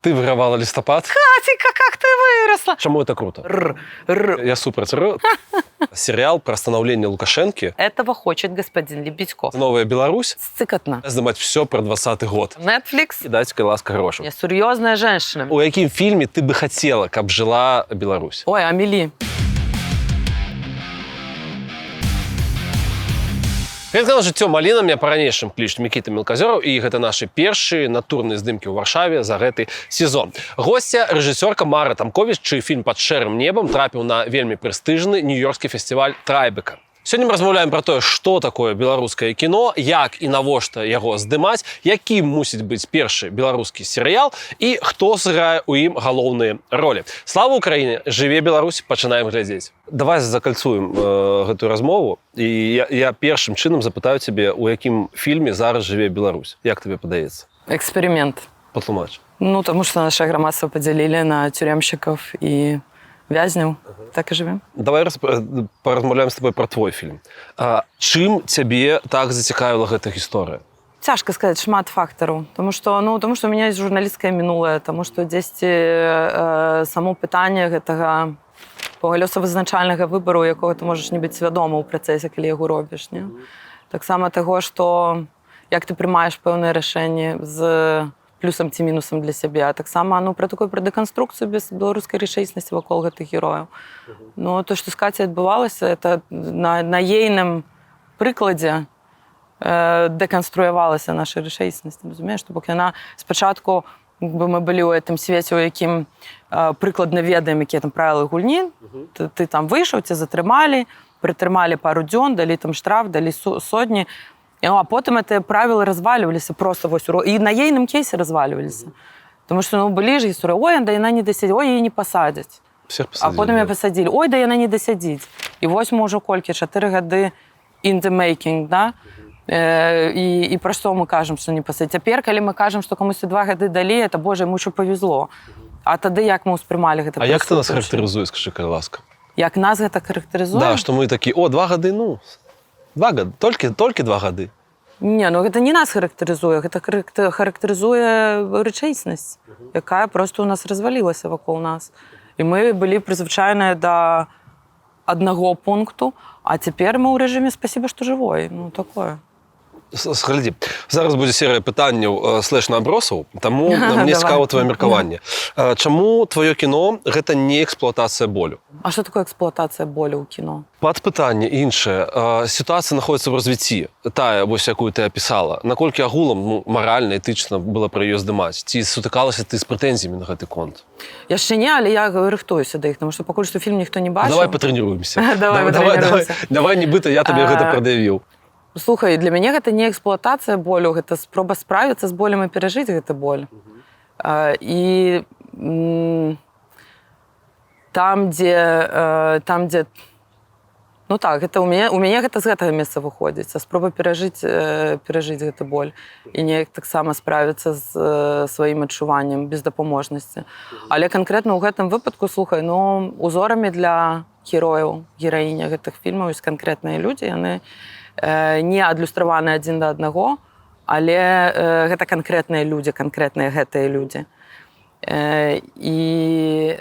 Ты вырывала листопад? Катенька, как ты выросла! Чему это круто? Я супер. Сериал про становление Лукашенки. Этого хочет господин Лебедько. Новая Беларусь. Цыкотно. Снимать все про 20-й год. Netflix. И дать ласка грошей. Я серьезная женщина. У якім фільме ты бы хотела, каб жила Беларусь? Ой, Амели. Гэта жыццё маліна меня па-ранейшым клічуць Мікіта Мелказёраў, і гэта нашы першыя натурныя здымкі ў Варшаве за гэты сезон. Госця рэжысёрка Мара Тамковіч, чый фільм «Пад шэрым небам» трапіў на вельмі прэстыжны нью-йоркскі фестываль Трайбека. Сёння мы размаўляем пра тое, што такое беларускае кіно, як і навошта яго здымаць, якім мусіць быць першы беларускі серыял і хто сыграе ў ім галоўныя ролі. Слава Украіне! Жыве Беларусь! Пачынаем глядзець. Давай закальцуем гэтую размову. І я першым чынам запытаю цябе, у якім фільме зараз жыве Беларусь. Як табе падаецца? Эксперимент. Патлумач. Ну, потому что наше громадство поделили на тюремщиков и вязняў. Так і живем. Давай паразмаўляем з тобой пра твой фільм. Чым цябе так зацікавіла гэта гісторыя? Цяжка сказаць, шмат фактараў. Тому што у меня есть журналісцкае мінулае, тому што дзесьці само пытанне гэтага лёсавызначальнага выбару, якога ты можаш не быць свядома ў працэсе, калі яго робіш. Не? Таксама таго, што як ты прымаеш пэўныя рашэнні з плюсам ці мінусам для сябе. А таксама пра дэканструкцыю без беларускай рэчаіснасці вакол гэтых герояў. Ну, то, што з Кацяй адбывалася, это на ейным прыкладзе дэканструявалася наша рэчаіснасць. Разумееш, што бок яна спачатку мы былі ў гэтым свеце, у якім прыкладна ведаем, якія там правілы гульні. Ты там выйшаў, ця затрымалі, прытрымалі пару дзён, далі там штраф, далі сотні. А потым гэтыя правілы разваліваліся просто вось, і на ейным кейсе разваліваліся. Тому што былі ж гісторыі, ой, да яна не дасядзіць, ой, яе не пасадзяць. А потым яе пасадзілі, ой, да яна не дасядзіць. І вось мы ўжо колькі, 4 гады in the making, да? І пра што мы кажам, што не пасадзяць. Цяпер, калі мы кажам, што камусьці 2 гады далі, это, божа, яму ўжо павезло. А тады як мы ўспрымалі гэта? А як ты нас характарызуе, скажы, калі ласка? Як нас гэта характарызуе? Да, што мы такі, 2 гады, 2 гады, толькі 2 гады. Не, гэта не нас характарызуе, гэта характарызуе рэчаіснасць, якая проста ў нас развалілася вакол нас. І мы былі прызвычайныя да аднаго пункту, а цяпер мы ў рэжыме «спасибо, што жывой». Ну, такое. Глядзі, зараз будзе серыя пытанняў слэш-набросаў, таму мне цікава твоё меркаванне. Чаму твоё кіно гэта не эксплуатацыя болю? А што такое эксплуатацыя болю ў кіно? Падпытанне іншае. Сітуацыя знаходзіцца ў развіцці. Тая, вось якую ты апісала. Наколькі агулам маральна, этычна было пра яе здымаць? Ці сутыкалася ты з прэтэнзіямі на гэты конт? Яшчэ не, але я рыхтуюся да іх, таму што пакуль што фільм ніхто не бачыў. Давай патрэніруемся. Давай, нібыта я табе гэта прадавіў. Слухай, для мяне гэта не эксплуатацыя болю, гэта спроба справіцца з болем і перажыць гэты боль. І там, дзе... Ну так, у мяне гэта з гэтага месца выходзіць, спроба перажыць гэты боль і неяк таксама справіцца з сваім адчуваннем бездапаможнасці. Але канкрэтна ў гэтым выпадку, слухай, узорамі для герояў, гераіня гэтых фільмаў ёсць канкрэтныя людзі, яны не адлюстраваны адзін да аднаго, але гэта канкрэтныя людзі, канкрэтныя гэтыя людзі. І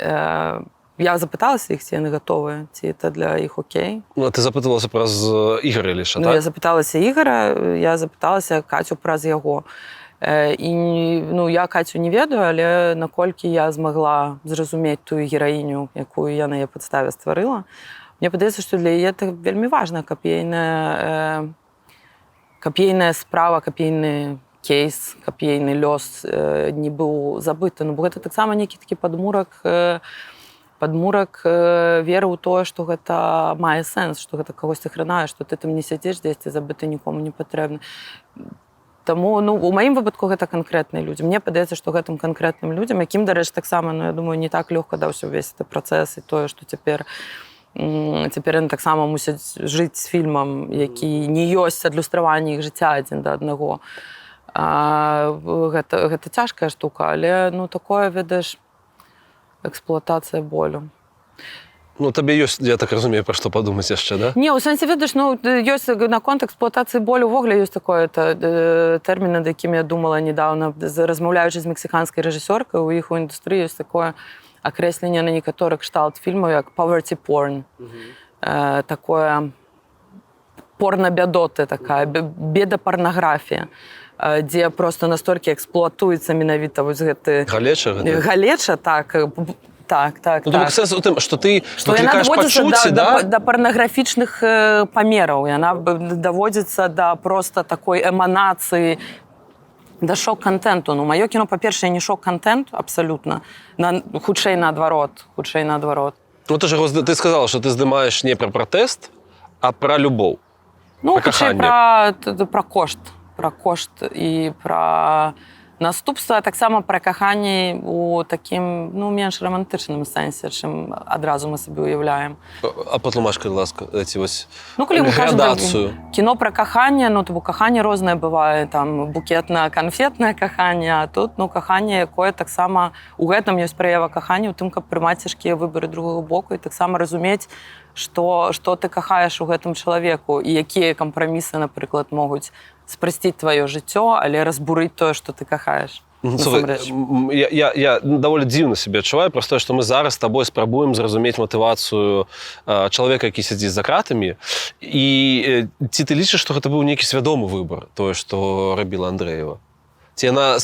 я запыталася іх, ці яны гатовыя, ці это для іх окей. Ну, ты запыталася праз Ігара Ліша, так? Ну, я запыталася Ігара, я запыталася Кацю праз яго. І, я Кацю не ведаю, але наколькі я змагла зразумець тую гераіню, якую я на яе падставе стварыла, мне падаецца, што для яе это вельмі важна, каб ейная справа, каб ейны кейс, каб ейны лёс не быў забыты. Бо гэта таксама нейкі такі падмурак веры ў тое, што гэта мае сэнс, што гэта кагосьці хранае, што ты там не сядзеш дзесьці забыты, нікому не патрэбны. Таму, у маім выпадку гэта канкрэтныя людзі. Мне падаецца, што гэтым канкрэтным людзям, якім, дарэчы, таксама, я думаю, не так лёгка даўся ўвесь гэты працэс і тое, што цяпер яны таксама мусяць жыць з фільмам, які не ёсць адлюстраванне іх жыцця адзін да аднаго. Гэта цяжкая штука, але такое, ведаеш, эксплуатацыя болю. Ну, табе ёсць, я так разумею, пра што падумаць яшчэ, да? Не, у сэнсе, ведаеш, ну, ёсць наконт эксплуатацыі болю ўвогуле ёсць такое тэрмін, над якім я думала недавно, размаўляючы з мексіканскай рэжысёркай, у іх у індустрыі ёсць такое акрэсленне на некаторых кшталт фільмаў, як poverty porn. Такое порна-бядоты, такая бедапарнаграфія, дзе просто настолькі эксплуатуецца менавіта вось гэты... Галеча? Галеча, так. Так. Ну, так. Сэнс у тым, што ты выклікаеш пачуцці, да? Да парнаграфічных памераў. Яна даводзіцца да проста такой эманацыі, да шок-кантэнту. Ну, маё кіно, па-першае, не шок-кантэнт, абсалютна. Хутчэй наадварот. Ну, ты сказала, што ты здымаеш не пра пратэст, а пра любоў. Ну, хутчэй пра кошт. Пра кошт і пра... Наступства таксама пра каханне у такім, ну, менш романтычным сэнсе, чым адразу мы сабе уяўляем. А патлумаш, калі ласка, эці вось градацыю. Кіно пра каханне, ну, то каханне рознае бывае, там, букетна-канфетнае каханне, а тут, ну, каханне, якое таксама, у гэтым ёсць праява кахання, у тым, каб прымаць цяжкія выбары другога боку і таксама разумець, што ты кахаеш у гэтым чалавеку і якія кампрамісы, напрыклад, могуць спрасціць тваё жыццё, але разбурыць тое, што ты кахаеш. Я даволі дзіўна сябе адчуваю, проста, што мы зараз з табой спрабуем зразумець матывацыю чалавека, які сядзіць за кратамі, і ці ты лічыш, што гэта быў нейкі свядомы выбар, тое, што рабіла Андрэева? Ці яна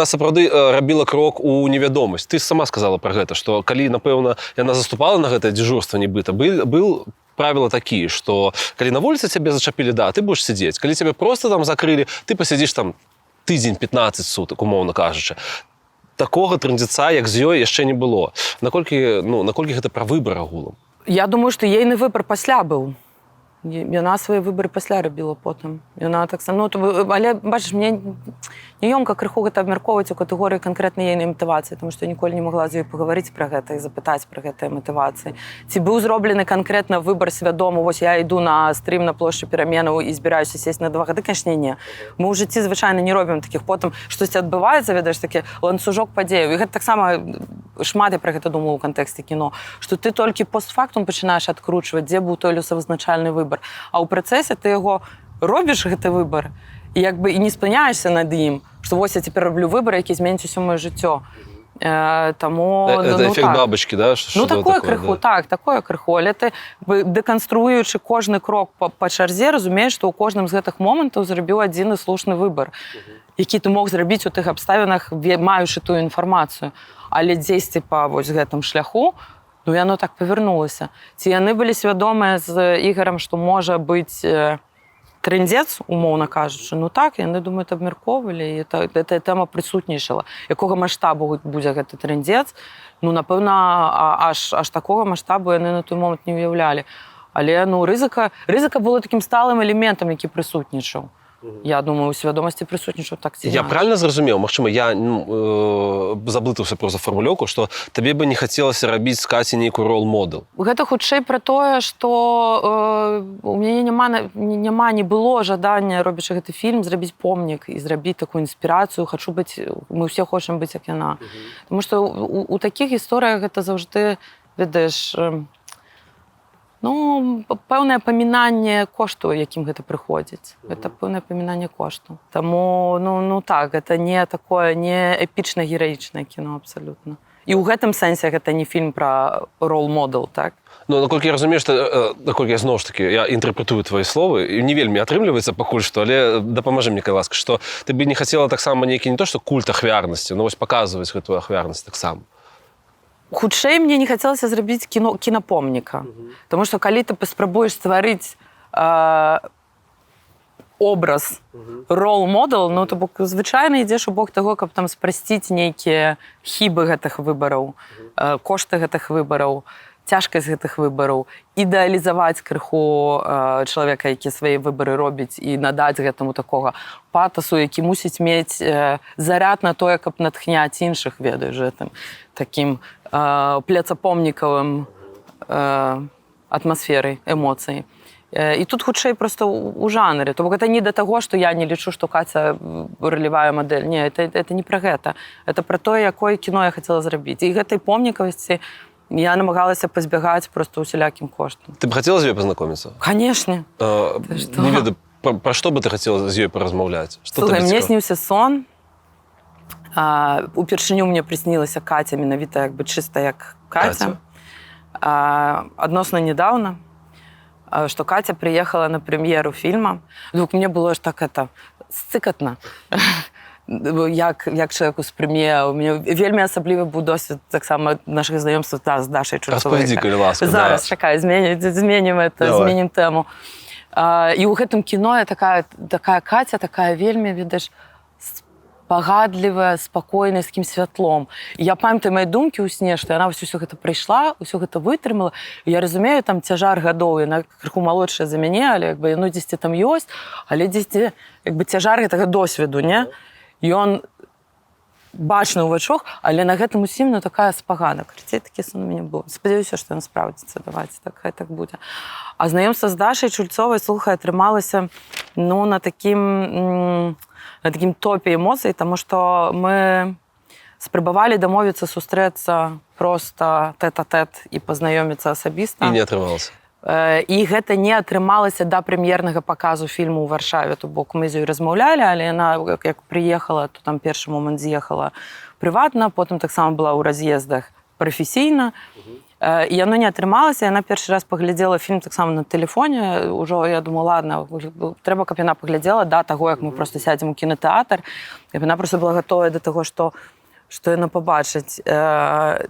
сапраўды рабіла крок у невядомасць? Ты сама сказала пра гэта, што калі, напэўна, яна заступала на гэтае дзяжурства нібыта, быў правіла такія, што калі на вуліцы цябе зачапілі, да, ты будзеш сядзець. Калі цябе проста там закрылі, ты пасядзіш там тыдзень, 15 сутак, умоўна кажучы. Такога трындзіца, як з ёй, яшчэ не было. Наколькі гэта пра выбар агулам? Я думаю, што ейны выбар пасля быў. Яна свае выбары пасля рабіла потым. Яна так само, але бачыш, мне няёмка крыху гэта абмяркоўваць у катэгорыі канкрэтнай ейнай матывацыі, таму што я ніколі не магла з ёй пагаварыць пра гэта і запытаць пра гэтыя матывацыі. Ці быў зроблены канкрэтна выбар свядомы, вось я іду на стрым на плошчу пераменаў і збіраюся сесць на 2 гады, канешне, не. Мы ў жыцці звычайна не робім такіх, потым штосьці адбываецца, ведаеш, такі ланцужок падзеяў. І гэта таксама шмат я пра гэта думала ў кантэксце кіно, што ты толькі постфактум пачынаеш адкручваць, дзе быў той лёсавызначальны выбар. А ў працэсе ты яго робіш гэты выбар і як бы і не спыняешся над ім, што вось я цяпер раблю выбар, які зменіць усё маё жыццё. Таму, это эфект бабачкі, да? Ну, такое крыху, так, такое крыху. Але ты, дэканструюючы кожны крок па чарзе, разумееш, што ў кожным з гэтых момантаў зрабіў адзін і слушны выбар, які ты мог зрабіць у тых абставінах, маючы тую інфармацыю. Але дзесьці па вось гэтым шляху, ну, яно так павярнулася. Ці яны былі свядомыя з Ігарам, што можа быць трындзец, умоўна кажучы, ну так, яны, думаю, абмяркоўвалі, і эта тэма прысутнічала. Якога маштабу будзе гэты трындзец, ну, напэўна, аж такога маштабу яны на той момант не ўяўлялі. Але, ну, рызыка была такім сталым элементам, які прысутнічаў. Я думаю, у свядомасці прысутнічаў так ці Я правильно зразумеў? Магчыма, я заблытаўся про фармулёўку, што табе бы не хацелася рабіць з Кацей нейкую рол-модэл. Гэта хутчэй пра тое, што у мяне няма, не было жадання, робячы гэты фільм, зрабіць помнік і зрабіць такую інспірацыю. Мы ўсе хочам быць як яна. Таму што у такіх гісторыях гэта заўжды, ведаеш, ну, пэўнае памінанне кошту, якім гэта прыходзіць. Гэта пэўнае памінанне кошту. Таму, ну так, гэта не такое, не эпічна-гераічнае кіно абсалютна. І ў гэтым сэнсе гэта не фільм пра рол-модэл, так? Ну, наколькі я разумею, што, наколькі я зноў ж такі, я інтэрпрэтую твои словы, і не вельмі атрымліваецца пакуль што, але дапамажы мне, калі ласка, што ты бы не хацела таксама нейкі не то, што культ ахвярнасці, но вось паказваць гэтую ахвярнасць таксама. Хутчэй мне не хацелася зрабіць кінапомніка. Таму што калі ты паспрабуеш стварыць образ, рол-модэл, ну, то бок звычайна ідзеш у бок таго, каб там спрасціць нейкія хібы гэтых выбараў, кошты гэтых выбараў, цяжкасць гэтых выбараў, ідэалізаваць крыху чалавека, які свае выбары робіць, і надаць гэтаму такога патасу, які мусіць мець заряд на тое, каб натхняць іншых, ведаеш, гэтым такім пляцапомнікавым атмасферай, эмоцый. І тут хутчэй проста ў жанры. То бок гэта не да таго, што я не лічу, што Каця ролевая мадэль. Не, это не пра гэта. Это пра тое, якое кіно я хацела зрабіць. І гэтай помнікавасці Я намагалася пазбягаць просто усялякім коштам. Ты б хацела з ёй пазнаёміцца? Канешне. Не ведаю, пра што бы ты хацела з ёй паразмаўляць? Слухай, мне сніўся сон. Упершыню мне прыснілася Каця, менавіта як бы чыста як Катя. Адносна недавно, што Катя приехала на прэм'еру фільма. Мне было ж так сцыкатна. Як чалавек успрымее. У мяне вельмі асаблівы быў досвед таксама нашых знаёмстваў з Дашай Чульцовай. Распавядзі, калі ласка. Зараз, чакай, зменім тэму. І ў гэтым кіно такая Катя, такая вельмі, ведаеш, спагадлівая, спакойная, з такім святлом. І я памятаю мае думкі ў сне, што яна ўсё гэта прайшла, ўсё гэта вытрымала. І я разумею, там цяжар гадоў, яна крыху малодшая за мяне, але яно дзесьці там ёсць, але дзесьці цяжар гэтага досведу, не? І ён бачны ў вачах, але на гэтым усім такая спагада. Карацей, такі сон у мяне быў. Спадзяюся, што ён спраўдзіцца. Давайце, хай так будзе. А знаёмства з Дашай Чульцовай, слухай, атрымалася на такім топе эмоцый, таму што мы спрабавалі дамовіцца сустрэцца проста тэт-а-тэт і пазнаёміцца асабіста. І не атрымалася. І гэта не атрымалася да прэм'ернага паказу фільму ў Варшаве. То бок мы з ёй размаўлялі, але яна як прыехала, то там першы момант з'ехала прыватна, потым таксама была ў раз'ездах прафесійна. І яно не атрымалася, яна першы раз паглядзела фільм таксама на тэлефоне. Ужо я думала, ладно, трэба, каб яна паглядзела да таго, як мы проста сядзем у кінотэатр. Каб яна проста была гатовая да таго, што яна пабачыць.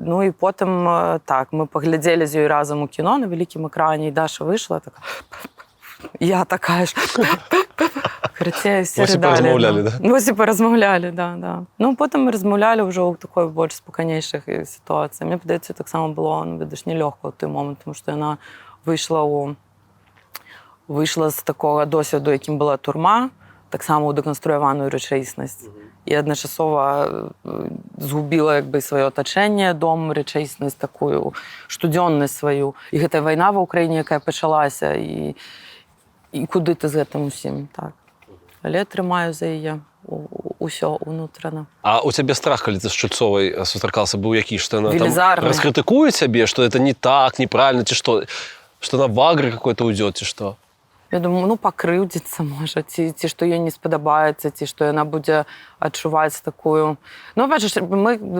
Ну і потым, так, мы паглядзелі з ёй разам у кіно на вялікім экране, і Даша выйшла, я такая ж... Карацей, все рыдалі. Вось і паразмаўлялі, да. Ну, потым мы размаўлялі ўжо ў такой больш спакайнейшых сітуацыях. Мне падаецца, таксама было, ведаш, нелёгка ў той момант, тому што яна выйшла з такога досведу, якім была турма, таксама ў дэканструяваную рэчаіснасць. І адначасова згубіла сваё атачэнне, дом, рэчаіснасць, такую штодзённасць сваю. І гэтая вайна ва ўкраіне, якая пачалася, і куды ты з гэтым усім, так. Але трымаю за яе ўсё ўнутрана. А у цябе страх, калі ты з Чульцовай сустракался, быў які, што яна там раскрытыкуе цябе, што это не так, неправильно, ці што на вагры какой-то уйдет, ці што? Я думаю, пакрыўдзіцца, можа, ці што ёй не спадабаецца, ці што яна будзе адчуваць такую... Ну, бачыш,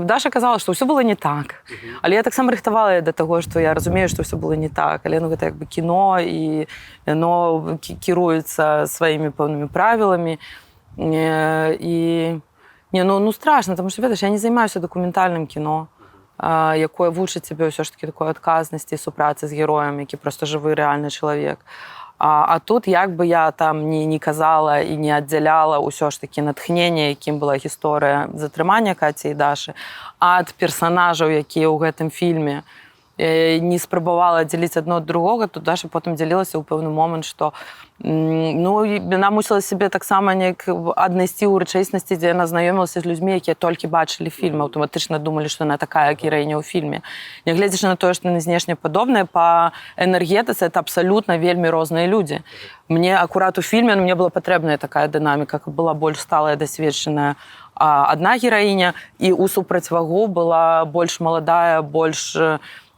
Даша казала, што ўсё было не так. Але я таксама рыхтавала да таго, што я разумею, што ўсё было не так. Але гэта кіно, і яно кіруецца сваімі пэўнымі правіламі. І... страшна, таму што, ведаеш, я не займаюся дакументальным кіно, якое вучыць цябе ўсё ж такі такой адказнасці, супрацы з героем, які проста жывы, рэальны чалавек. А тут як бы я там не казала і не аддзяляла ўсё ж такі натхнення, якім была гісторыя затрымання Каці і Дашы, ад персанажаў, якія ў гэтым фільме, не спрабавала дзяліць адно ад другога, то Даша потым дзялілася ў пэўны момант, што яна мусіла сябе таксама неяк аднайсці ў рэчаіснасці, дзе яна знаёмілася з людзьмі, якія толькі бачылі фільм, аўтаматычна думалі, што яна такая гераіня ў фільме. Нягледзячы на тое, што яны знешне падобныя, па энергетыцы это абсалютна вельмі розныя людзі. Мне акурат у фільме мне была патрэбная такая дынаміка, каб была больш сталая, дасведчаная адна гераіня, і ў супрацьвагу была больш маладая, больш,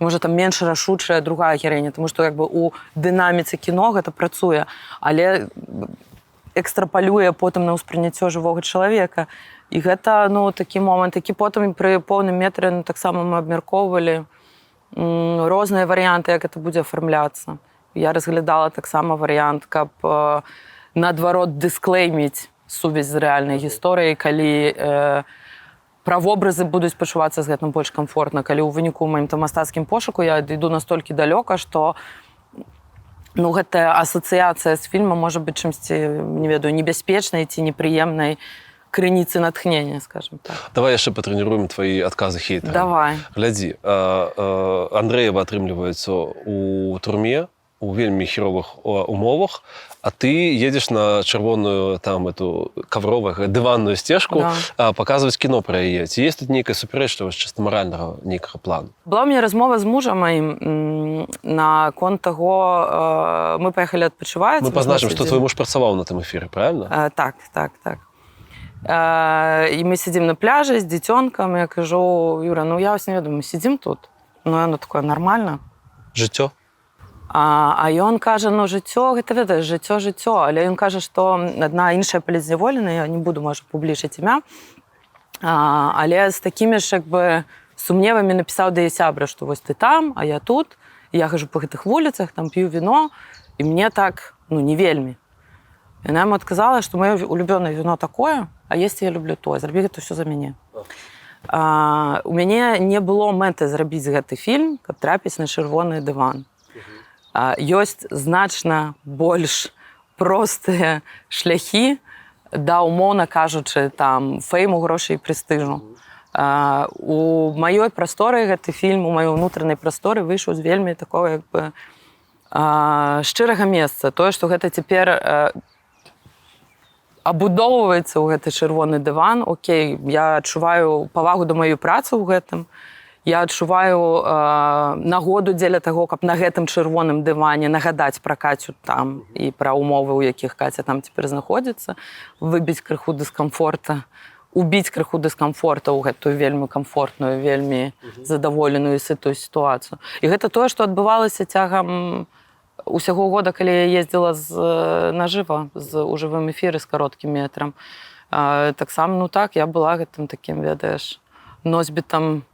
можа, там менш рашучая другая гераіня, тому што у дынаміцы кіно гэта працуе, але экстрапалюе потым на ўспрыняццё жывога чалавека. І гэта, такі момант, які потым пры поўным метры таксама мы абмяркоўвалі розныя варыянты, як гэта будзе афармляцца. Я разглядала таксама варыянт, каб наадварот дысклейміць сувязь з рэальнай гісторыяй, калі правобразы будуць пачувацца з гэтым больш камфортна, калі ў выніку ў маім мастацкім пошуку я іду настолькі далёка, што гэтая асацыяцыя з фільмам можа быць чымсьці, не ведаю, небяспечнай ці непрыемнай крыніцы натхнення, скажем так. Давай яшчэ патрэніруем твои адказы хейтера. Давай. Глядзі, Андрэева атрымліваецца ў турме, у вельмі хіровых умовах, а ты едзеш на чырвоную там эту кавровую дыванную сцежку, паказваць кіно пра яе. Ці ёсць тут нейкая супярэчлівасць чыста маральнага нейкага плану? Была ў мяне размова з мужам маім наконт таго, мы паехалі адпачываць. Мы пазначым, што твой муж працаваў на тым эфіры, правильно? Так. І мы сядзім на пляжы з дзіцёнкам, я кажу, Юра, я вас не ведаю, мы сядзім тут. Ну, яно такое нормально. Жыццё? А ён кажа, ну, жыццё, гэта ведаеш, жыццё. Але ён кажа, што адна іншая палітзняволена, я не буду, можа, публічыць імя, але з такімі ж, як бы, сумневамі напісаў да яе сябра, што вось ты там, а я тут, і я хожу па гэтых вуліцах, там п'ю віно, і мне так, ну, не вельмі. Яна яму адказала, што маё улюбёнае віно такое, а есці я люблю тое, зрабі гэта ўсё за мяне. У мяне не было мэты зрабіць гэты фільм, каб трапіць на чырвоны дыван. Ёсць значна больш простыя шляхі да, умоўна кажучы, там, фэйму, грошай і прэстыжу. У маёй прасторы гэты фільм, у маёй унутранай прасторы выйшаў з вельмі такого, як бы, шчырага месца. Тое, што гэта цяпер абудоўваецца ў гэты чырвоны дыван, окей, я адчуваю павагу да маёй працы ў гэтым, я адчуваю нагоду дзеля таго, каб на гэтым чырвоным дыване нагадаць пра Кацю там і пра умовы, у якіх Каця там цяпер знаходзіцца, выбіць крыху дыскамфорта, убіць крыху дыскамфорта ў гэтую вельмі камфортную, вельмі задаволеную і сытую сітуацыю. І гэта тое, што адбывалася цягам усяго года, калі я ездзіла нажыва у жывым эфіры з кароткім метрам. Таксама, ну так, я была гэтым такім, ведаеш, носьбітам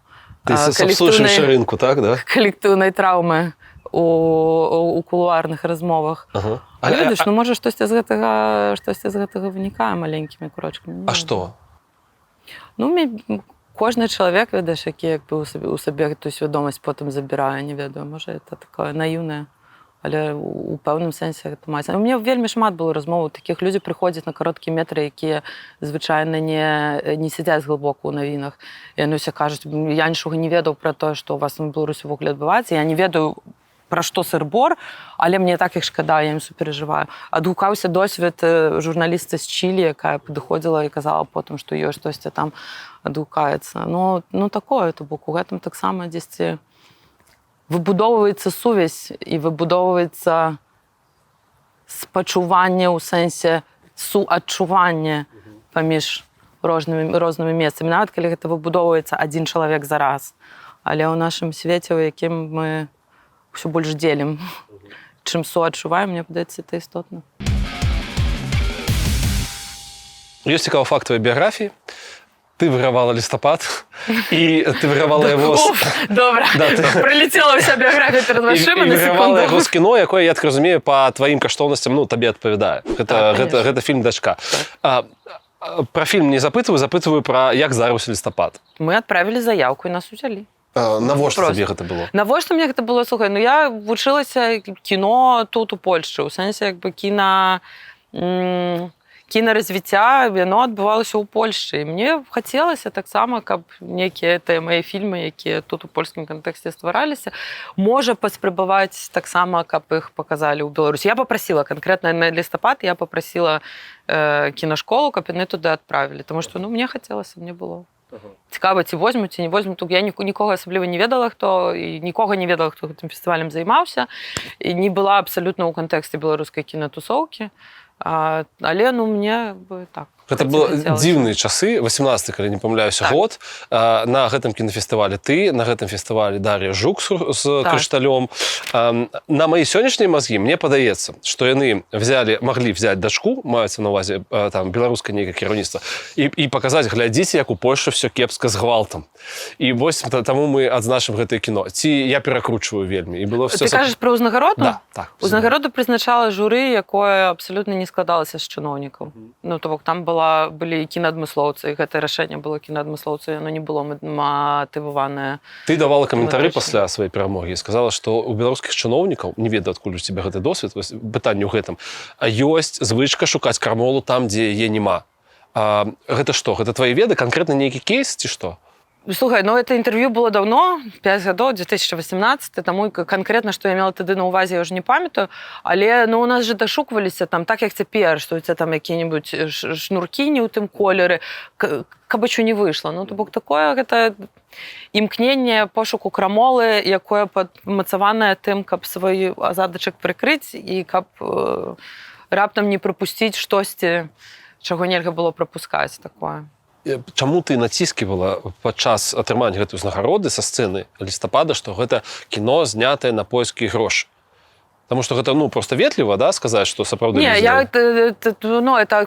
рынку, так, да? Калектыўнай траўмы у кулуарных размовах. Але ведаеш, ну можа штосьці з гэтага вынікае маленькімі курочкамі. А што? Ну, кожны чалавек, ведаеш, які у сабе гэтую свядомасць потым забірае, не ведаю, можа, это такое наіўнае, але у пэўным сэнсе гэта маецца. У мяне вельмі шмат было размоваў, такіх людзі прыходзяць на кароткія метры, якія звычайна не сядзяць глыбока ў навінах. І яны ўсе кажуць, я нічога не ведаў пра тое, што у вас на Беларусі ўвогуле адбываецца, я не ведаю, пра што сыр-бор, але мне так іх шкада, я ім суперажываю. Адгукаўся досвед журналіста з Чілі, якая падыходзіла і казала потым, што ёсць штосьці там адгукаецца. Ну, такое, то бок у гэтым таксама дзесьці выбудоўваецца сувязь і выбудоўваецца спачуванне ў сэнсе суадчування паміж рознымі месцамі. Нават калі гэта выбудоўваецца адзін чалавек за раз. Але ў нашым свеце, у якім мы ўсё больш дзелім, чым суадчуваем, мне падаецца, это істотна. Ёсць цікавы факт твоей біяграфіі. Ты выгравала лістапад, і ты выгравала яго... Добра, прилетела ўся біяграфія перад вашыма на секунду. І выгравала яго з кіно, якое, я так разумею, па тваім каштоўнасцям, ну, табе адпавядае. Гэта фільм «Дачка». Пра фільм не запытваю пра як здарыўся лістапад. Мы адправілі заяўку і нас узялі. Навошта табе гэта было? Навошта мне гэта было? Слухай, ну я вучылася кіно тут у Польшчы, у сэнсе, як бы, кінаразвіцця, яно адбывалася ў Польшчы. І мне хацелася таксама, каб некія мае фільмы, якія тут у польскім кантэксце ствараліся, можа паспрабаваць таксама, каб іх паказалі ў Беларусі. Я папрасіла, канкрэтна на лістапад, я папрасіла кінашколу, каб яны туды адправілі. Таму што, ну, мне хацелася, мне было цікава, ці возьму, ці не возьму. Я нікога асабліва не ведала, нікога не ведала, хто гэтым фестывалем займаўся. І не была абсалютна ў кантэксце беларускай кінатусоўкі. Але, ну, мне бы так. Гэта было дзіўныя часы, 18-й, калі не памыляюся, год. На гэтым кінафестывалі ты, на гэтым фестывалі Дар'я Жук з крышталём. На маі сённяшнія мазгі мне падаецца, што яны маглі взяць дачку, маюцца на ўвазе там беларускае нейкае кіраўніцтва, і паказаць, глядзіце, як у Польшчы ўсё кепска з гвалтам. І вось таму мы адзначым гэтае кіно. Ці я перакручваю вельмі. Ты кажаш пра ўзнагароду? Да, так. Узнагароду прызначала журы, якое абсалютна не складалася з чыноўнікаў. Ну, то бок там былі кінаадмыслоўцы, і гэтае рашэнне было кінаадмыслоўцы, яно не было матываванае. Ты давала каментары пасля сваёй перамогі і сказала, што у беларускіх чыноўнікаў, не ведаю, адкуль у цябе гэты досвед, пытанне ў гэтым, ёсць звычка шукаць кармолу там, дзе яе няма. Гэта што? Гэта твае веды? Канкрэтна нейкі кейс ці што? Слухай, ну это інтэрв'ю было даўно, 5 гадоў, 2018, таму канкрэтна, што я мела тады на ўвазе, я ўжо не памятаю, але ну, у нас же дашукваліся там, так як цяпер, што у цябе там якія-небудзь шнуркі не ў тым колеры, каб ачо не выйшла. Ну, то бок такое, гэта імкненне пошуку крамолы, якое падмацаванае тым, каб свой задачак прыкрыць і каб раптам не прапусціць штосьці, чаго нельга было прапускаць такое. Чаму ты націсківала падчас атрымання гэтай узнагароды са сцэны лістапада, што гэта кіно знятае на польскія грошы? Таму што гэта просто ветліва, да, сказаць, што сапраўды... Не, это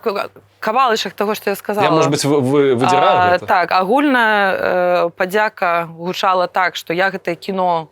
кавалачак таго, што я сказала. Я, может быть, выдзіраю гэта? Так, агульная падзяка гучала так, што я гэтае кіно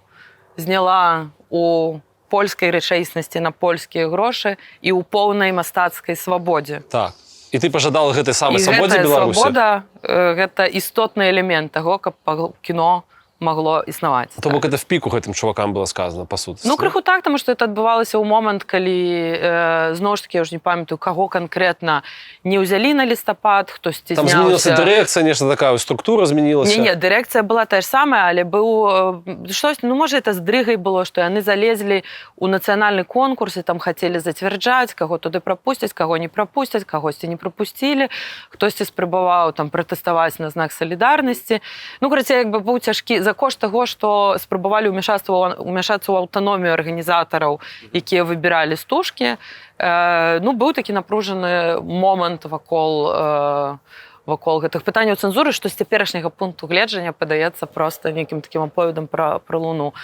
зняла у польскай рэчаіснасці на польскія грошы і ў поўнай мастацкай свабодзе. Так. І ты пажадала гэтай самай свабодзе Беларусі? І гэтая свабода, гэта істотны элемент таго, каб кіно магло існаваць. То бок это в піку гэтым чувакам было сказано, па сутнасці? Ну, крыху так, таму што это адбывалася ў момант, калі, зноў ж такі, я ўжо не памятаю, каго канкрэтна не ўзялі на лістапад, хтосьці зняўся. Там змянілася дырэкцыя, нешта такая, структура змянілася? Не, дырэкцыя была тая ж самая, але быў штось, можа, это з дрыгай было, што яны залезлі ў нацыянальны конкурс і там хацелі зацвярджаць, каго туды прапусцяць, каго не прапусцяць, кагосьці не прапусцілі, хтосьці спрабаваў там пратэставаць на знак салідарнасці. Ну, карацей, як бы быў цяжкі за кошт таго, што спрабавалі ўмяшацца ў аўтаномію арганізатараў, якія выбіралі стужкі. Ну, быў такі напружаны момант вакол гэтых пытанняў цэнзуры, што з цяперашняга пункту гледжання падаецца проста нейкім такім аповедам пра Луну.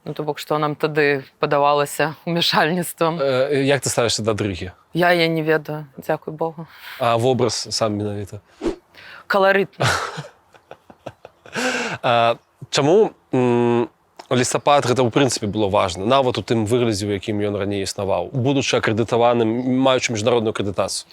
Ну, то бок, што нам тады падавалася ўмяшальніцтвам. Як ты ставішся да дрыгі? Я не ведаю, дзякуй Богу. А вобраз сам менавіта? Каларытны. Чаму лістапад гэта ў прынцыпе было важна, нават у тым выглядзе, у якім ён раней існаваў, будучы акрэдытаваным, маючы міжнародную акрэдытацыю?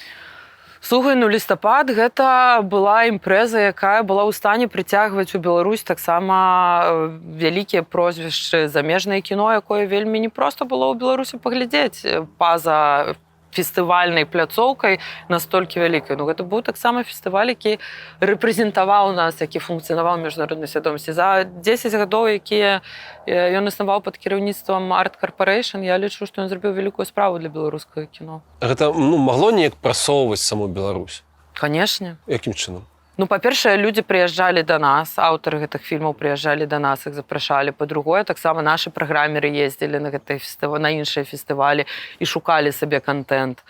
Слухай, ну лістапад гэта была імпрэза, якая была ў стане прыцягваць у Беларусь таксама вялікія прозвішчы, замежнае кіно, якое вельмі не проста было ў Беларусі паглядзець па-за фестывальнай пляцоўкай настолькі вялікай. Ну, гэта быў таксама фестываль, які рэпрэзентаваў нас, які функцыянаваў міжнароднай свядомасці. За 10 гадоў, якія ён існаваў пад кіраўніцтвам Art Corporation, я лічу, што ён зрабіў вялікую справу для беларускага кіно. Гэта магло неяк прасоўваць саму Беларусь? Канешне. Якім чынам? Ну, па-першае, людзі прыязджалі да нас, аўтары гэтых фільмаў прыязджалі да нас, іх запрашалі. Па-другое, таксама нашы праграмеры ездзілі на іншыя фестывалі і шукалі сабе кантэнт.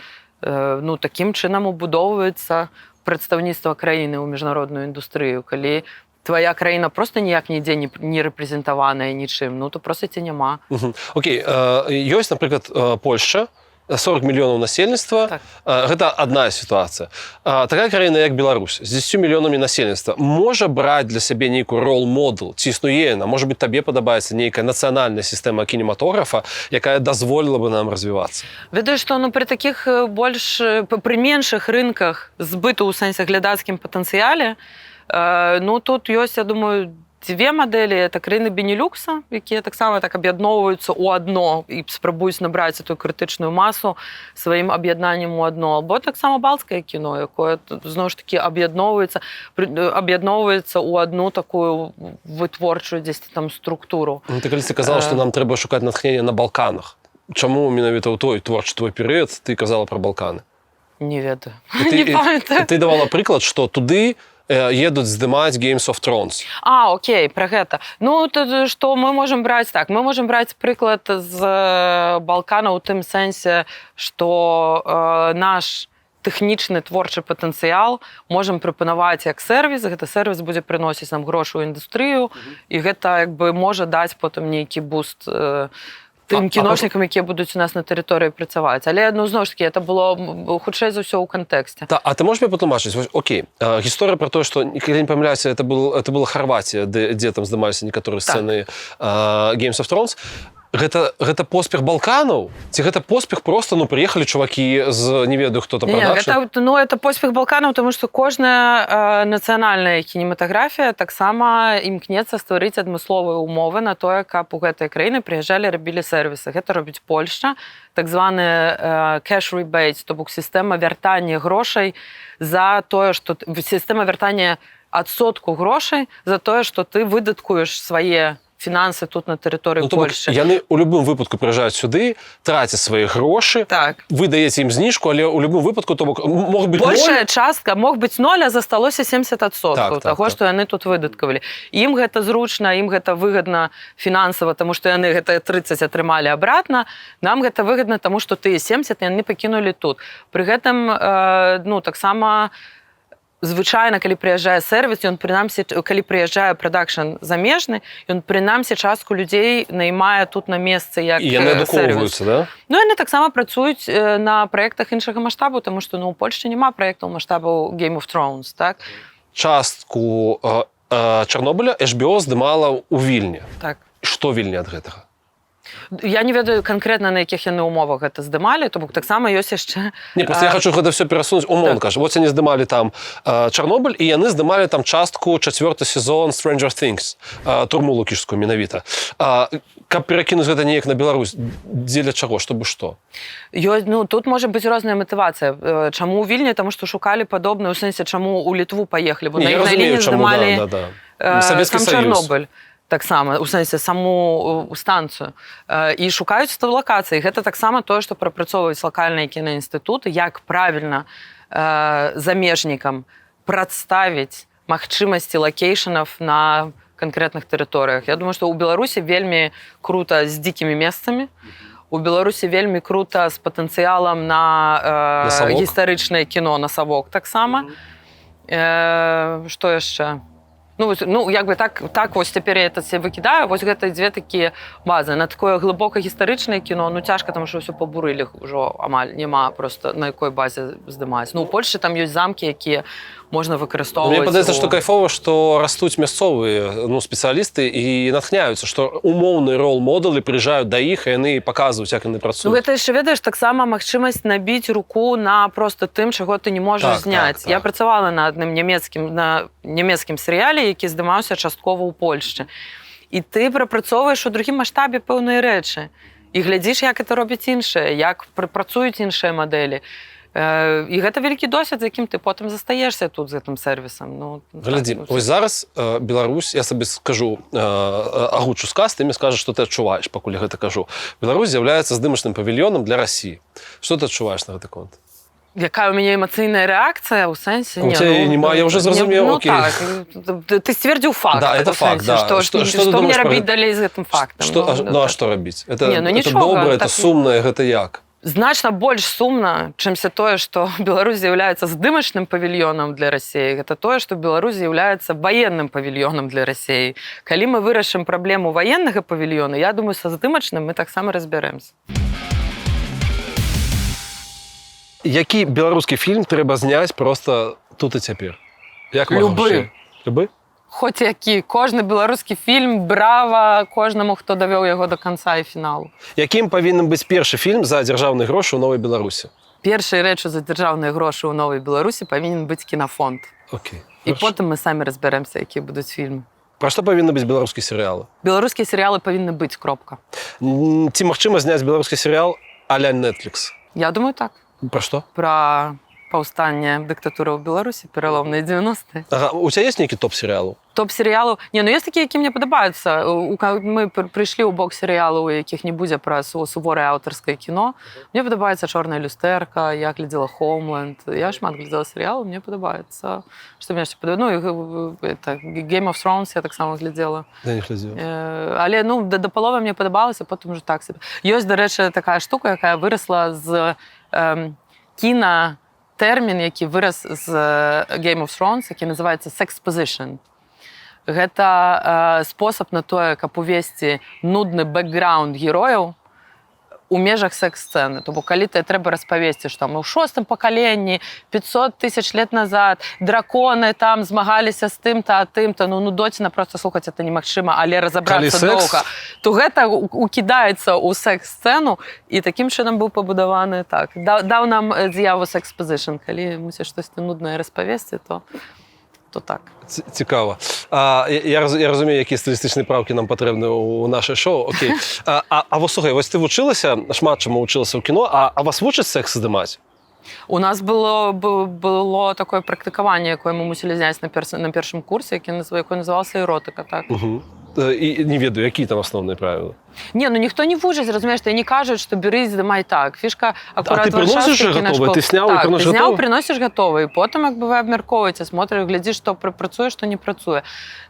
Ну, такім чынам убудоўваецца прадстаўніцтва краіны ў міжнародную індустрыю. Калі твая краіна проста ніяк нідзе не рэпрэзентаваная нічым, ну, то проста ці няма. Окей, ёсць, напрыклад, Польшча, 40 мільёнаў насельніцтва. Так. Гэта адна сітуацыя. Такая краіна, як Беларусь, з 10 мільёнамі насельніцтва, можа браць для сябе нейкую рол-модэл? Ці існуе яна? Можа быць, табе падабаецца нейкая нацыянальная сістэма кінематографа, якая дазволіла бы нам развівацца? Ведаю, што пры такіх пры меншых рынках збыту ў сэнсе глядацкім патэнцыяле, ну, тут ёсць, я думаю, дзве мадэлі. Это краіны Бенелюкса, якія таксама так аб'ядноўваюцца ў адно і спрабуюць набраць эту крытычную масу сваім аб'яднаннем у адно. Або таксама балцкае кіно, якое, зноў ж такі, аб'ядноўваецца ў адну такую вытворчую дзесьці там структуру. Ты калі ты казала, што нам трэба шукаць натхнення на Балканах. Чаму менавіта ў той творчы твой перыяд ты казала пра Балканы? Не ведаю. Не памятаю. Ты давала прыклад, што туды едуць здымаць Games of Thrones. Окей, пра гэта. Ну, што мы можам браць так? Мы можам браць прыклад з Балкана ў тым сэнсе, што наш тэхнічны творчы патэнцыял можам прапанаваць як сервіс, гэты сервіс будзе прыносіць нам грошы ў індустрыю, і гэта, як бы, можа даць потым нейкі буст тым кіношнікам, якія будуць у нас на тэрыторыі працаваць. Але, ну, зноў ж такі, это было хутчэй за ўсё ў кантэксце. А ты можаш мне патлумачыць? Окей, гісторыя пра тое, што, калі не памыляюся, это была Харватія, дзе там здымаліся некаторыя сцэны Games of Thrones. Гэта поспех Балканаў? Ці гэта поспех проста, ну, прыехалі чувакі з, не ведаю, хто там прадакшн? Ну, это поспех Балканаў, тому што кожная нацыянальная кінематаграфія таксама імкнецца стварыць адмысловыя умовы на тое, каб у гэтай краіны прыязджалі, рабілі сервісы. Гэта робіць Польшча, так званы cash rebate, то бок сістэма вяртання грошай за тое, што сістэма вяртання адсотку грошай за тое, што ты выдаткуеш свае фінансы тут на тэрыторыі Польшчы. Яны ў любым выпадку прыязджаюць сюды, трацяць свае грошы, вы даеце ім зніжку, але ў любым выпадку, то бок, мог быць 0. Большая частка, мог быць 0, а засталося 70% таго, што яны тут выдаткавалі. Ім гэта зручна, ім гэта выгадна фінансава, таму што яны гэтыя 30 атрымалі абратна, нам гэта выгадна, таму што тыя 70 яны пакінулі тут. Пры гэтым, ну, таксама звычайна, калі прыязджае сервіс, ён прынамсі, калі прыязджае прадакшн замежны, ён прынамсі частку людзей наймае тут на месцы як І яны сервіс. адукоўваюцца, да? Ну, яны таксама працуюць на праектах іншага маштабу, тому што у Польшчы няма праектаў маштабу Game of Thrones, так? Частку Чарнобыля HBO здымала ў Вільні. Так. Што Вільні ад гэтага? Я не ведаю канкрэтна, на якіх яны умовах гэта здымалі, то бок таксама ёсць яшчэ... Не, просто я хочу гэта все перасунуць умоўна, кажа. Вот яны здымалі там Чарнобыль, і яны здымалі там частку 4-й сезон Stranger Things, турму лукішскую менавіта. Каб перакінуць гэта неяк на Беларусь, дзеля чаго, чтобы што? Ну, тут можа быць розная матывацыя. Чаму ў Вільні? Таму што шукалі падобную, у сэнсе, чаму ў Літву паехалі, бо на іх лініі здымалі сам Чарнобыль. Таксама, у сэнсе, саму станцыю. І шукаюць лакацыі. Гэта таксама тое, што прапрацоўваюць лакальныя кінаінстытуты, як правільна замежнікам прадставіць магчымасці локейшанаў на канкрэтных тэрыторыях. Я думаю, што ў Беларусі вельмі крута з дзікімі месцамі. У Беларусі вельмі крута з патэнцыялам на гістарычнае кіно, на савок таксама. Што яшчэ? Ну, як бы так вось цяпер я это выкідаю, вось гэта дзве такія базы. На такое глыбока гістарычнае кіно, ну, цяжка, таму што ўсё пабурылі ўжо амаль, няма просто на якой базе здымаць. Ну, у Польшчы там ёсць замкі, якія можна выкарыстоўваць. Мне падаецца, што кайфова, што растуць мясцовыя спецыялісты і натхняюцца, што умоўныя рол-модэлы прыязджаюць да іх, і яны паказваюць, як яны працуюць. Ну, гэта яшчэ, ведаеш, таксама магчымасць набіць руку на просто тым, чаго ты не можаш зняць. Я працавала на адным нямецкім серыяле, які здымаўся часткова ў Польшчы. І ты прапрацоўваеш у другім маштабе пэўныя рэчы. І глядзіш, як это робяць іншыя, як працуюць іншыя мадэлі. І гэта вялікі досвед, з якім ты потым застаешся тут з гэтым сервісам. Ну, глядзі, ось зараз Беларусь, я сабе скажу, агучу сказ, ты мне скажаш, што ты адчуваеш, пакуль я гэта кажу. Беларусь з'яўляецца здымачным павільёнам для Расіі. Што ты адчуваеш на гэты конт? Якая ў мяне эмацыйная рэакцыя ў сэнсе? У цябе нема, я ўжо зразумеў, окей. Ну так, ты сцвердзіў факт. Да, это факт, да. Што мне рабіць далей з гэтым фактам? Ну, а што рабіць? Это добра, это сумна, гэта як? Значна больш сумна, чымся тое, што Беларусь з'яўляецца здымачным павільёнам для Расіі. Гэта тое, што Беларусь з'яўляецца ваенным павільёнам для Расіі. Калі мы вырашым праблему ваеннага павільёна, я думаю, са здымачным мы таксама разбярэмся. Які беларускі фільм трэба зняць проста тут і цяпер? Любы. Любы? Хоць які. Кожны беларускі фільм, брава кожнаму, хто давёў яго да канца і фіналу. Якім павінен быць першы фільм за дзяржаўныя грошы ў Новай Беларусі? Першай рэчу за дзяржаўныя грошы ў Новай Беларусі павінен быць кінафонд. Окей. І потым мы самі разбярэмся, якія будуць фільмы. Пра што павінны быць беларускія серыялы? Беларускія серыялы павінны быць, кропка. Ці магчыма зняць беларускі серыял а-ля Netflix? Я думаю, так. Пра што? Пра паўстанне дыктатуры ў Беларусі, пераломныя 90-е. Ага, у цябе ёсць нейкі топ-серыялу? Топ-серыялу? Не, ну ёсць такія, які мне падабаюцца. Мы прыйшлі ў бок серыялу, у якіх не будзе пра суворае аўтарскае кіно. Мне падабаецца «Чорная люстэрка», я глядзела «Хоумленд». Я шмат глядзела серыялу, мне падабаецца. Што мне яшчэ падабаецца? Ну, это «Game of Thrones» я таксама глядзела. Я не глядзела. Але, ну, да паловы мне падабалася, потым уже так сабе. Ёсць, дарэчы, такая штука, якая вырасла з кінатэрмін, які вырас з Game of Thrones, які называецца «Sexposition». Гэта спосаб на тое, каб увесці нудны бэкграунд герояў у межах секс-сцэны. То бок, калі ты трэба распавесці, што мы ў 6-м пакаленні, 500 тысяч лет назад, драконы там змагаліся з тым-то, а тым-то, ну, доціна проста слухаць, это немагчыма, але разабрацца доўга. То гэта укідаецца ў секс-сцэну, і такім чынам быў пабудаваны так. Даў нам з'яву секс-позішн. Калі мусіш штосьці нуднае распавесці, то так. Цікава. Я разумею, які стылістычныя правкі нам патрэбны ў нашай шоу. Окей. А вось, слухай, вось ты вучылася, шмат чаму вучылася ў кіно, а вас вучаць секс здымаць? У нас было такое практыкаванне, якое мы мусілі зняць на першым курсе, якое называлася эротыка, так. І не ведаю, якія там асноўныя правілы? Не, ну ніхто не вучыць, разумееш, ты не кажуць, што бяры, здымай так. Фішка акурат варшаўская кінашкола. А ты прыносіш гатовы? Ты сняў і прыносіш гатовы? Так, ты сняў, прыносіш гатовы. І потым, як бы, вы абмяркоўваеце, смотрыш, глядзіш, што працуе, што не працуе.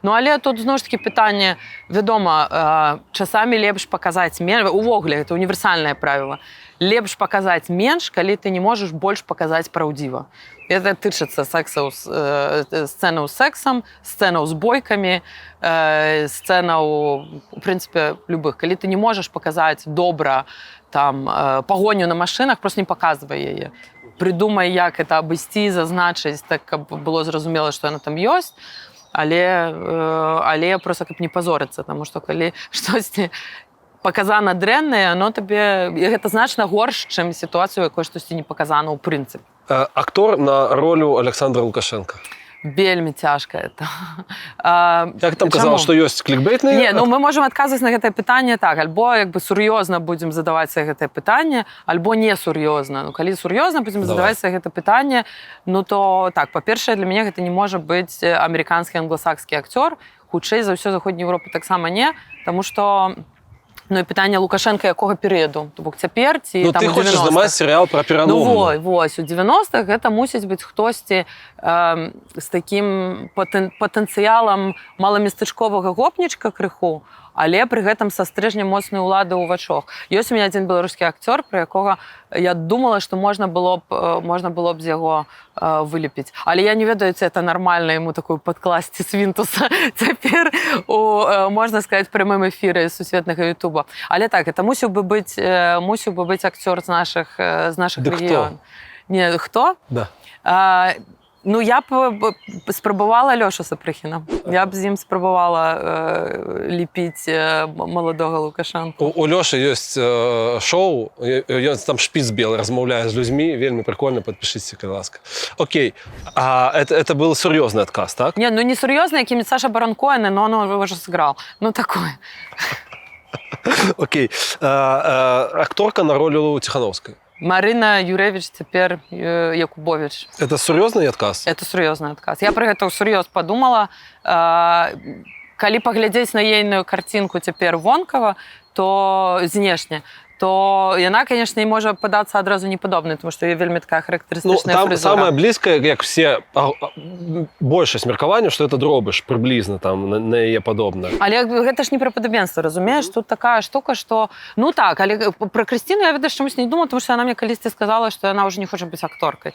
Ну, але тут, зноў ж такі, пытанне, вядома, часамі лепш паказаць, увогуле, гэта універсальнае правіла. лепш паказаць менш, калі ты не можаш больш паказаць праўдзіва. Это тычыцца сцэнаў з сексам, сцэнаў з бойкамі, сцэнаў, у прынцыпе, любых. Калі ты не можаш паказаць добра там пагоню на машынах, просто не паказвай яе. Прыдумай, як это абысці, зазначыць, так, каб было зразумела, што яна там ёсць, але просто каб не пазорыцца, таму што калі штосьці паказана дрэннае, оно табе... Гэта значна горш, чым сітуацыю, якой штосьці не паказана ў прынцыпе. Актор на ролю Александра Лукашенко. Вельмі цяжка это. Як там казала, што ёсць клікбейтныя? Не, ну мы можам адказваць на гэтае пытанне так, альбо як бы сур'ёзна будзем задаваць гэтае пытанне, альбо не сур'ёзна. Ну, калі сур'ёзна будзем задаваць гэта пытанне, ну то так, па-першае, для мяне гэта не можа быць амерыканскі англасакскі акцёр, хутчэй за ўсё заходняя Еўропа таксама не, таму што ну і пытанне Лукашенка якога перыяду? То бок цяпер ці там у 90-х? Ну ты хочаш здымаць серыял пра пераломную. Ну вось, у 90-х гэта мусіць быць хтосьці з такім патэнцыялам маламестачковага гопнічка крыху, але пры гэтым са стрыжнем моцнай улады ў вачах. Ёсць у мяне адзін беларускі акцёр, пра якога я думала, што можна было б з яго вылепіць. Але я не ведаю, ці это нармальна яму такую падкласці свінтуса цяпер у, можна сказаць, прямым эфіры сусветнага Ютуба. Але так, это мусіў бы быць акцёр з нашых рэгіён. Не, хто? Да. Ну, я б спрабавала Лёшу Сапрыхіна. Я б з ім спрабавала лепіць маладога Лукашенко. У Лёшы ёсць шоу, ён там шпіц белы размаўляе з людзьмі, вельмі прикольна, падпішыце, калі ласка. Окей, а это был сур'ёзны адказ, так? Не, ну не сур'ёзны, якімі Саша Барон Коэн, но он уже сыграл. Ну, такое. Окей. Акторка на ролю Ціхановскай. Марына Юрэвіч, цяпер Якубовіч. Это сур'ёзны адказ? Это сур'ёзны адказ. Я пра гэта сур'ёз падумала. Калі паглядзець на ейную карцінку цяпер вонкава, то знешне, то яна, конечно, і можа падацца адразу непадобнай, тому што вельмі такая характарыстычная фрызура. Там самае блізкае, як все, большасць меркавання, што это дробыш, прыблізна там на яе падобна. Але гэта ж не пра падабенства, разумееш? Тут такая штука, што... Ну так, але пра Крысціну я, ведаеш, чамусь не думала, тому што яна мне калісьці сказала, што яна ўжо не хоча быць акторкай.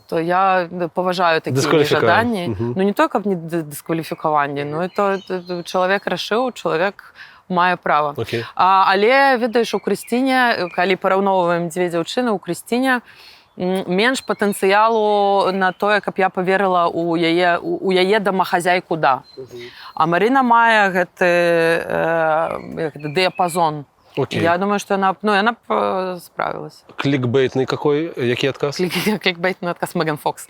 То я паважаю такія жаданні. Ну не то, каб не дыскваліфікаванне, ну это чалавек рашыў, чалавек мае права. Okay. Але, ведаеш, у Крысціне, калі параўноўваем дзве дзяўчыны, у Крысціне менш патэнцыялу на тое, каб я паверыла у яе домахазяйку, да. А Марына мае гэты дыяпазон. Okay. Я думаю, што яна б справілася. Клікбейтны какой? Які адказ? Клікбейтны адказ Меган Фокс.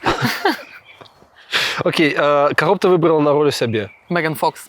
Окей, каго б ты выбрала на ролю сябе? Меган Фокс.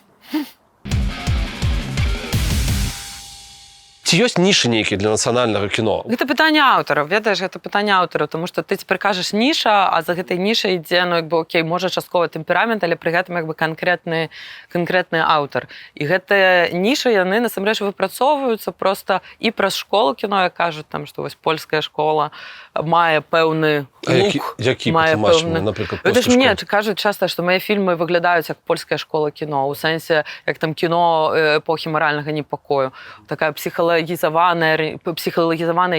Ці ёсць нішы нейкія для нацыянальнага кіно? Гэта пытанне аўтараў, ведаеш, гэта пытанне аўтараў, тому што ты цяпер кажаш ніша, а за гэтай нішай ідзе, ну, як бы, окей, можа часткова тэмперамент, але пры гэтым, як бы, канкрэтны аўтар. І гэтыя нішы, яны, насамрэч, выпрацоўваюцца проста і праз школу кіно, як кажуць, там, што вось польская школа мае пэўны лук. Які патлумачаны, напрыклад, польская школа? Мне кажуць часта, што мае фільмы выглядаюць як польская школа кіно, у сэнсе, як там кіно эпохі маральнага непакою. Такая псіхалагізаваная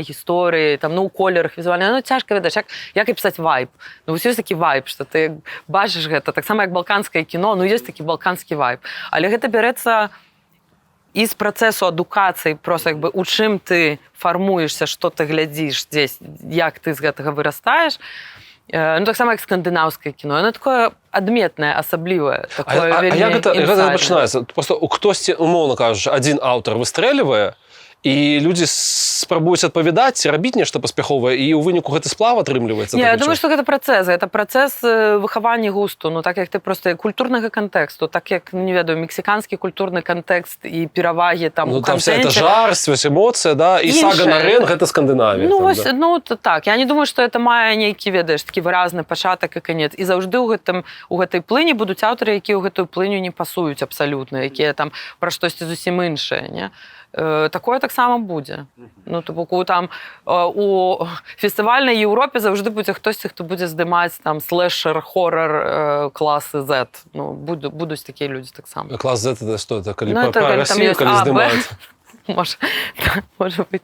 гісторыі, там, ну, у колерах візуальна. Ну, цяжка, ведаеш, як і пісаць вайб. Ну, вось ёсць такі вайб, што ты бачыш гэта, таксама як балканскае кіно, ну, ёсць такі балканскі вайб. Але гэта бярэцца і з працэсу адукацыі, проста, як бы, у чым ты фармуешся, што ты глядзіш здесь, як ты з гэтага вырастаеш. Ну, таксама як скандынаўскае кіно. Яно такое адметнае, асаблівае. А як гэта пачынаецца? Просто у хтосьці, умоўна кажучы, адзін аўтар выстрэлівае, і людзі спрабуюць адпавядаць, рабіць нешта паспяховае, і ў выніку гэты сплав атрымліваецца? Не, я думаю, што гэта працэс выхавання густу, ну, так як ты проста культурнага кантэксту, так як, не ведаю, мексіканскі культурны кантэкст і перавагі там у кантэнце. Ну, там вся эта жарсць, эмоцыя, да, і сага на рэн, гэта Скандынавія. Ну, вось, ну, так, я не думаю, што это мае нейкі, ведаеш, такі выразны пачатак і канец. І заўжды ў гэтай плыні будуць аўтары, якія ў гэтую плыню не пасуюць абсалютна, якія там пра штосьці зусім іншае, не? Такое таксама будзе. Ну, то бок, там у фестывальнай Еўропе заўжды будзе хтосьці, хто будзе здымаць там слэшер, хоррор класы Z. Ну, будуць такія людзі таксама. Клас Z это што? Это калі пра Расію, калі здымаюць? Может быть.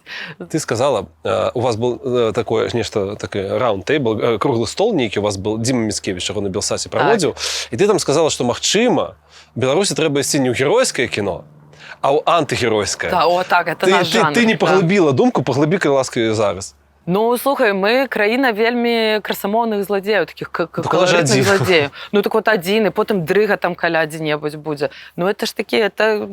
Ты сказала, у вас был такое нешта такі раунд-тэйбл, круглы стол нейкі, у вас был Дзіма Міцкевіч, яго на Белсаце праводзіў, і ты там сказала, што магчыма, Беларусі трэба ісці не ў геройскае кіно, а ў антыгеройскае. Да, о, так, это наш жанр. Ты не паглыбіла думку, паглыбі, калі ласка, і зараз. Ну, слухай, мы краіна вельмі красамоўных злодзеяў, такіх каларытных злодзеяў. Ну, так вот адзін, і потым дрыга там каля дзе-небудзь будзе. Ну, это ж такі, это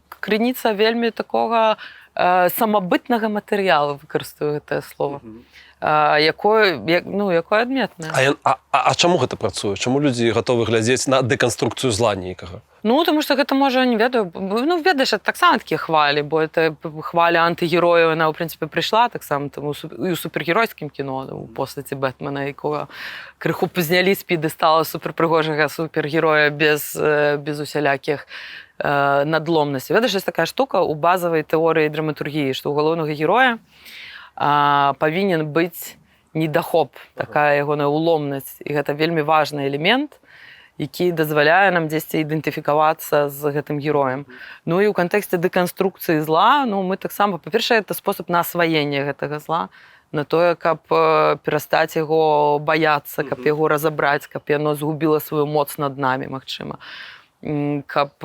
крыніца вельмі такога самабытнага матэрыялу, выкарыстаю гэтае слово. Якое адметнае. А чаму гэта працуе? Чаму людзі гатовы глядзець на дэканструкцыю зла нейкага? Ну, тому што гэта, можа, не ведаю, ну, ведаеш, таксама такія хвалі, бо это хваля антыгерояў, яна, ў прынцыпе, прыйшла таксама і ў супергеройскім кіно, у постаці Бэтмена, якога крыху пазнялі з п'едэстала суперпрыгожага супергероя без усялякіх надломнасцей. Ведаеш, ёсць такая штука ў базавай тэорыі драматургіі, што ў галоўнага героя павінен быць недахоп, такая ягоная уломнасць, і гэта вельмі важны элемент, які дазваляе нам дзесьці ідэнтыфікавацца з гэтым героем. Ну і ў кантэксце дэканструкцыі зла, ну, мы таксама, па-першае, это спосаб на асваенне гэтага зла, на тое, каб перастаць яго баяцца, каб яго разабраць, каб яно згубіла сваю моц над намі, магчыма. Каб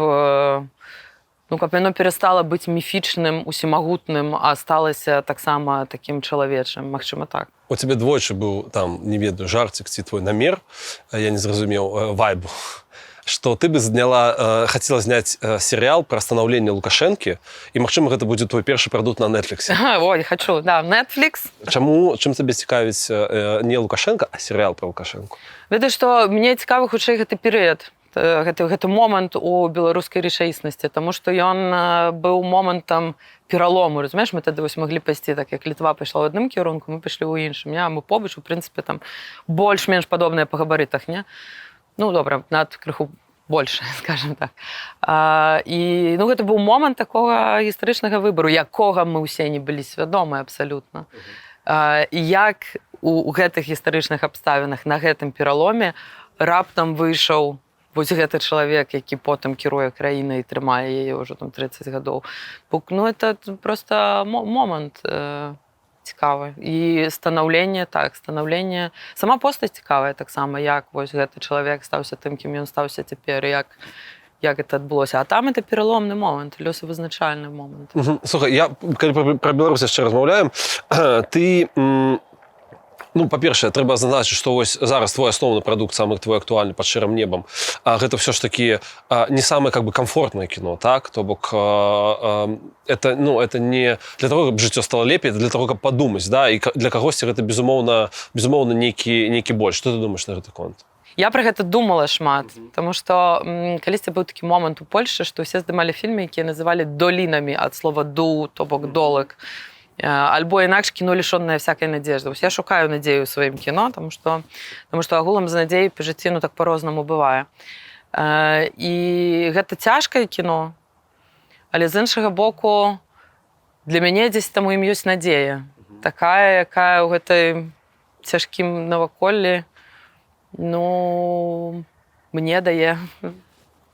яно перастала быць міфічным, усімагутным, а сталася таксама такім чалавечым, магчыма, так. У тебе двойчы быў там, не ведаю, жарцік ці твой намер, я не зразумеў, вайбу, што ты бы хацела зняць серыял пра станаўленне Лукашэнкі, і, магчыма, гэта будзе твой першы прадукт на Netflix. Ой, хочу, да, Netflix. Чым цябе цікавіць не Лукашенко, а серыял пра Лукашэнку? Ведаеш, што мне цікавы хутчэй гэты перыяд, гэты момант у беларускай рэчаіснасці, таму што ён быў момантам пералому, разумееш, мы тады маглі пайсці, так як Літва пайшла ў адным кірунку, мы пайшлі ў іншым, мы побач, у прынцыпе, там больш-менш падобныя па габарытах, не? Ну, добра, нават крыху больш, скажем так. І, ну, гэта быў момант такога гістарычнага выбару, якога мы ўсе не былі свядомыя абсалютна. І як у гэтых гістарычных абставінах на гэтым пераломе раптам выйшаў вось гэты чалавек, які потым кіруе краінай і трымае яе ўжо там 30 гадоў. Ну, это проста момант цікавы. І станаўленне, сама постаць цікавая таксама, як вось гэты чалавек стаўся тым, кім ён стаўся цяпер, як гэта адбылося. А там это пераломны момант, лёсавызначальны момант. Слухай, калі пра Беларусь яшчэ размаўляем, ты... Ну, па-першае, трэба зазначыць, што вось зараз твой асноўны прадукт, самы твой актуальны «Пад шэрым небам», гэта ўсё ж такі не самае комфортнае кіно, так? То бок, это не для того, каб жыццё стало лепей, это для того, каб падумаць, да? І для кагосьці гэта, безумоўна, нейкі боль. Што ты думаеш на гэты конт? Я пра гэта думала шмат, таму што калісьці быў такі момант у Польшчы, што ўсе здымалі фільмы, якія называлі долінамі ад слова «ду», то бок «долак». Альбо інакш кіно лішонае всякай надежды. Я шукаю надзею ў сваім кіно, таму што агулам з надзеяй па жыцці так па-рознаму бывае. І гэта цяжкае кіно, але з іншага боку для мяне дзесь там у ім ёсць надзея. Такая, якая ў гэтай цяжкім наваколлі, ну, мне дае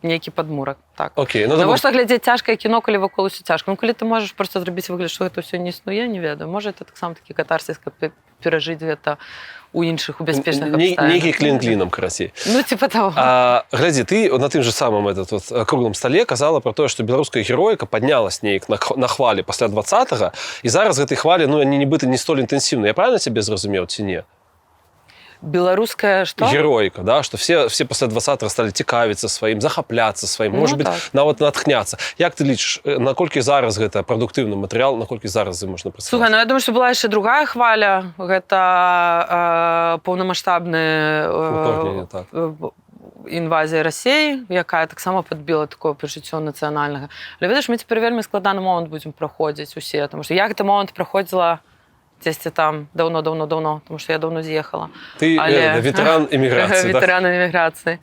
нейкі падмурак. Так. Навошта глядзець цяжкае кіно, калі вакол усё цяжка? Ну, калі ты можаш проста зрабіць выгляд, што гэта ўсё не існуе, не ведаю. Можа, это таксама такі катарсіс, каб перажыць гэта у іншых, у бяспечных абставінах. Нейкі клін-клінам, карацей. Ну, типа того. Глядзі, ты на тым же самым круглым стале казала пра тое, што беларуская героіка паднялась неяк на хвалі пасля 20-го, і зараз гэтай хвалі, ну, они нібыта не столь інтэнсіўныя. Я правильно цябе зразумеў ці не? Беларуская што? Героіка, да? Што все пасля 20-го сталі цікавіцца сваім, захапляцца сваім, может быть, нават натхняцца. Як ты лічыш, наколькі зараз гэта прадуктыўны матэрыял, наколькі зараз ім можна працаваць? Слухай, ну я думаю, што была яшчэ другая хваля, гэта паўнамаштабная інвазія Расіі, якая таксама падбіла такое пачуццё нацыянальнага. Але ведаеш, мы цяпер вельмі складаны момант будзем праходзіць усе, таму што я гэты момант праходзіла дзесьці там даўно, тому што я даўно з'ехала. Ты ветэран эміграцыі, да? Ветэран эміграцыі.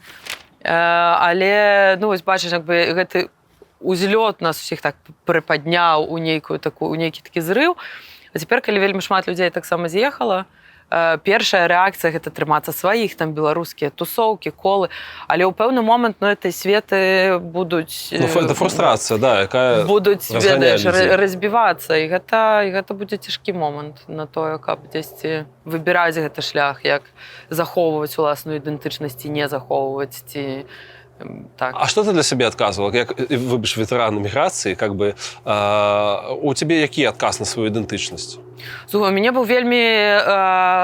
Але, ну, вось бачыш, гэты узлёт нас усіх так прыпадняў у нейкі такі зрыў. А цяпер, калі вельмі шмат людзей таксама з'ехала, першая рэакцыя гэта трымацца сваіх, там беларускія тусоўкі, колы, але ў пэўны момант этой светы будуць это фрустрацыя, да, якая будуць, разганяе ведаеш, людзей. разбівацца, і гэта будзе цяжкі момант на тое, каб дзесьці выбіраць гэты шлях, як захоўваць уласную ідэнтычнасць ці не захоўваць, ці так. А что ты для себе отказывал? Як выбач ветэран эміграцыі, как бы у тебе які адказ на сваю ідэнтычнасць? Слухай, у мяне быў вельмі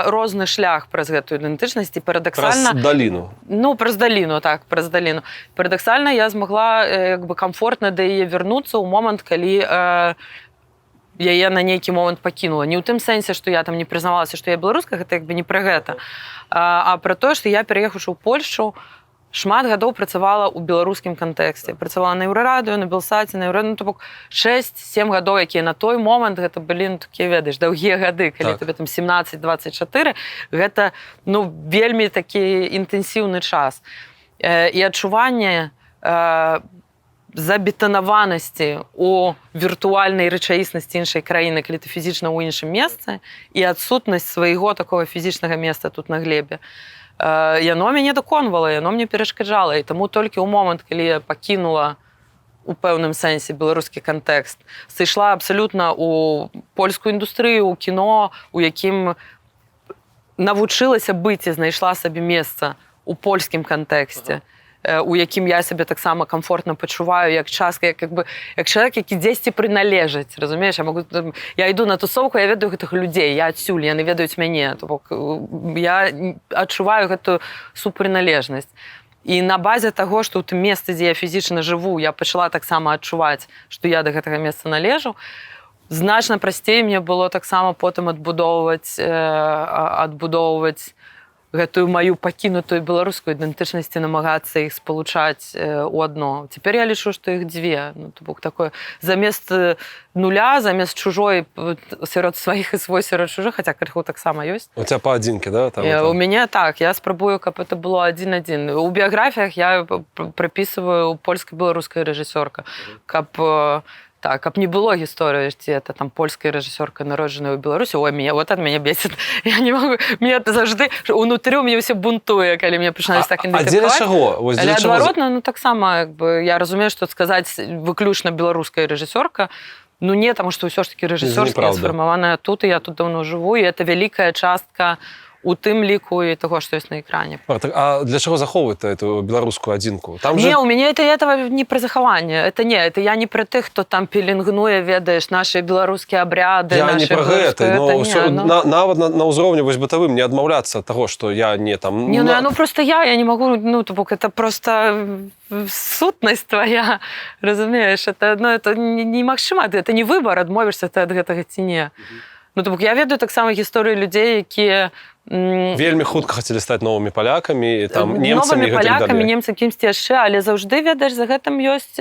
розны шлях праз гэтую ідэнтычнасць, і парадаксальна... Праз даліну? Ну, праз даліну, так, праз даліну. Парадаксальна я змагла як бы камфортна да яе вярнуцца ў момант, калі яе на нейкі момант пакінула. Не ў тым сэнсе, што я там не прызнавалася, што я беларуска, гэта як бы не пра гэта, а пра тое, што я, пераехаўшы ў Польшчу, шмат гадоў працавала ў беларускім кантэксце. Працавала на Еўрарадыё, на Белсаце, на Еўрарадыё, ну, то бок 6-7 гадоў, якія на той момант, гэта былі, ну, такія, ведаеш, даўгія гады, калі так. тебе там 17-24, гэта, ну, вельмі такі інтэнсіўны час. І адчуванне забетанаванасці у віртуальнай рэчаіснасці іншай краіны, калі ты фізічна ў іншым месцы, і адсутнасць свайго такого фізічнага месца тут на глебе. Яно мяне даконвала, яно мне перашкаджала, і таму толькі ў момант, калі я пакінула у пэўным сэнсе беларускі кантэкст, сышла абсалютна ў польскую індустрыю, у кіно, у якім навучылася быць і знайшла сабе месца у польскім кантэксце, у якім я сябе таксама комфортна пачуваю, як частка, як чалавек, які дзесьці прыналежаць, разумееш? Я іду на тусоўку, я ведаю гэтых людзей, я адсюль, яны ведаюць мяне, то бок я адчуваю гэтую супрыналежнасць. І на базе таго, што ў тым месцы, дзе я фізічна жыву, я пачала таксама адчуваць, што я да гэтага месца належу. Значна прасцей мне было таксама потым адбудоўваць гэтую маю пакінутую беларускую ідэнтычнасць і намагацца іх спалучаць у адно. Цяпер я лічу, што іх дзве. Ну, то бок такое, замест нуля, замест чужой сярод сваіх і свой сярод чужых, хаця крыху таксама ёсць. У тебя паадзінкі, да? У мяне так, я спрабую, каб это было адзін-адзін. У біяграфіях я прапісваю польска-беларуская рэжысёрка, каб не было гісторыі, ці это там польская рэжысёрка, народжаная ў Беларусі. Ой, вот ад мяне бесіць. Я не магу, мне заўжды унутры ў мяне ўсё бунтуе, калі мне пачынаюць так ідэнтыфікаваць. А дзеля чаго? Але адваротна, ну таксама, я разумею, што сказаць выключна беларуская рэжысёрка, ну не, таму што ўсё ж такі рэжысёрская сфармаваная тут, і я тут даўно жыву, і это вялікая частка у тым ліку і таго, што ёсць на экране. А для чаго захоўваць эту беларускую адзінку? Не, у мяне этого не пра захаванне. Это я не пра тых, хто там пілінгнуе, ведаеш, нашы беларускія абряды. Я не пра гэта. Нават на ўзроўні бытавым не адмаўляцца ад таго, што я не там... Не, ну просто я не магу, ну, то бок, это просто сутнасць твоя, разумееш, это немагчыма, это не выбар, адмовішся ты ад гэтага ці не. Ну, то бок, я ведаю таксама гісторыі людзей, якія вельмі хутка хацелі стаць новымі палякамі, там, немцамі, новымі палякамі, немцам, кімсьці яшчэ, але заўжды, ведаеш, за гэтым ёсць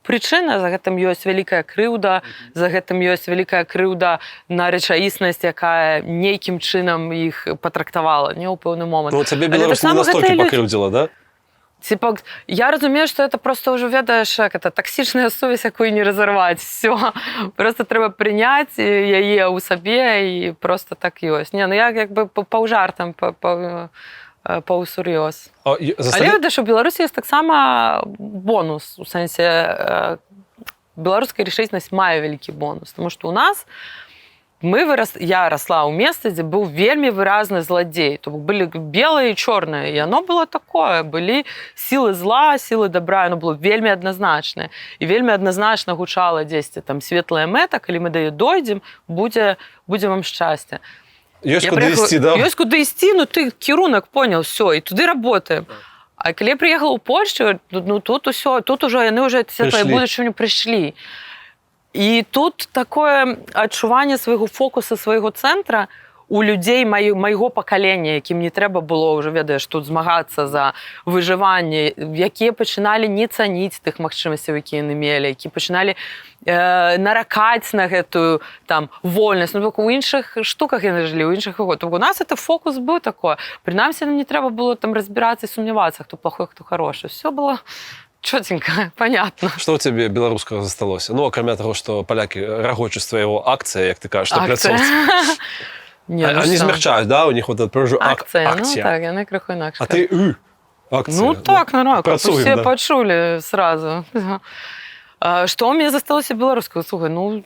прычына, за гэтым ёсць вялікая крыўда, за гэтым ёсць вялікая крыўда на рэчаіснасць, якая нейкім чынам іх патрактавала, не ў пэўны момант. Ну, цябе Беларусь не настолькі пакрыўдзіла, да? Типа, я разумею, что это просто уже, ведаешь, это токсичная сувязь, якую не разорвать. Все. Просто треба прийняти яе у сабе, і просто так ёсць. Не, ну я якби паўжартам, паўсур'ёз. Але ведаеш, у Беларусі ёсць таксама бонус. У сэнсе, беларуская рэчаіснасць мае вялікі бонус. Таму што у нас я росла ў месцы, дзе быў вельмі выразны зладзей. То былі белае і чорнае, і оно было такое. Былі сілы зла, сілы добра, оно было вельмі адназначнае. І вельмі адназначна гучала дзесьці там светлая мэта, калі мы да яе дойдзем, будзе вам шчасце. Ёсць куды ісці, да? Ёсць куды ісці, ну ты кірунак понял, все, і туды работаем. А калі я прыехала ў Польшчу, ну тут ужо яны ўжо сваёй будучыню прыйшлі. І тут такое адчуванне свайго фокуса, свайго цэнтра у людзей майго пакалення, якім не трэба было ўжо, ведаеш, тут змагацца за выжыванне, якія пачыналі не цаніць тых магчымасцяў, якія яны мелі, якія пачыналі наракаць на гэтую там вольнасць. Ну, у іншых штуках яны жылі, у іншых выгод. У нас это фокус быў такой. Прынамсі, нам не трэба было там разбірацца і сумнявацца, хто плохой, хто хороший. Все было чётенько, понятно. Что у тебе беларускага засталося? Ну, акрамя таго, што палякі рагочуць твайго акцыя, як ты кажаш, на пляцоўцы. Не, ну Они що? змягчають, да? У них от проміжок Акція, акція. ну так, вони криху інакше. А ти акція. Ну так, нормально, Працуем, все да. почули сразу. Что у меня засталося беларускага? Слухай, ну,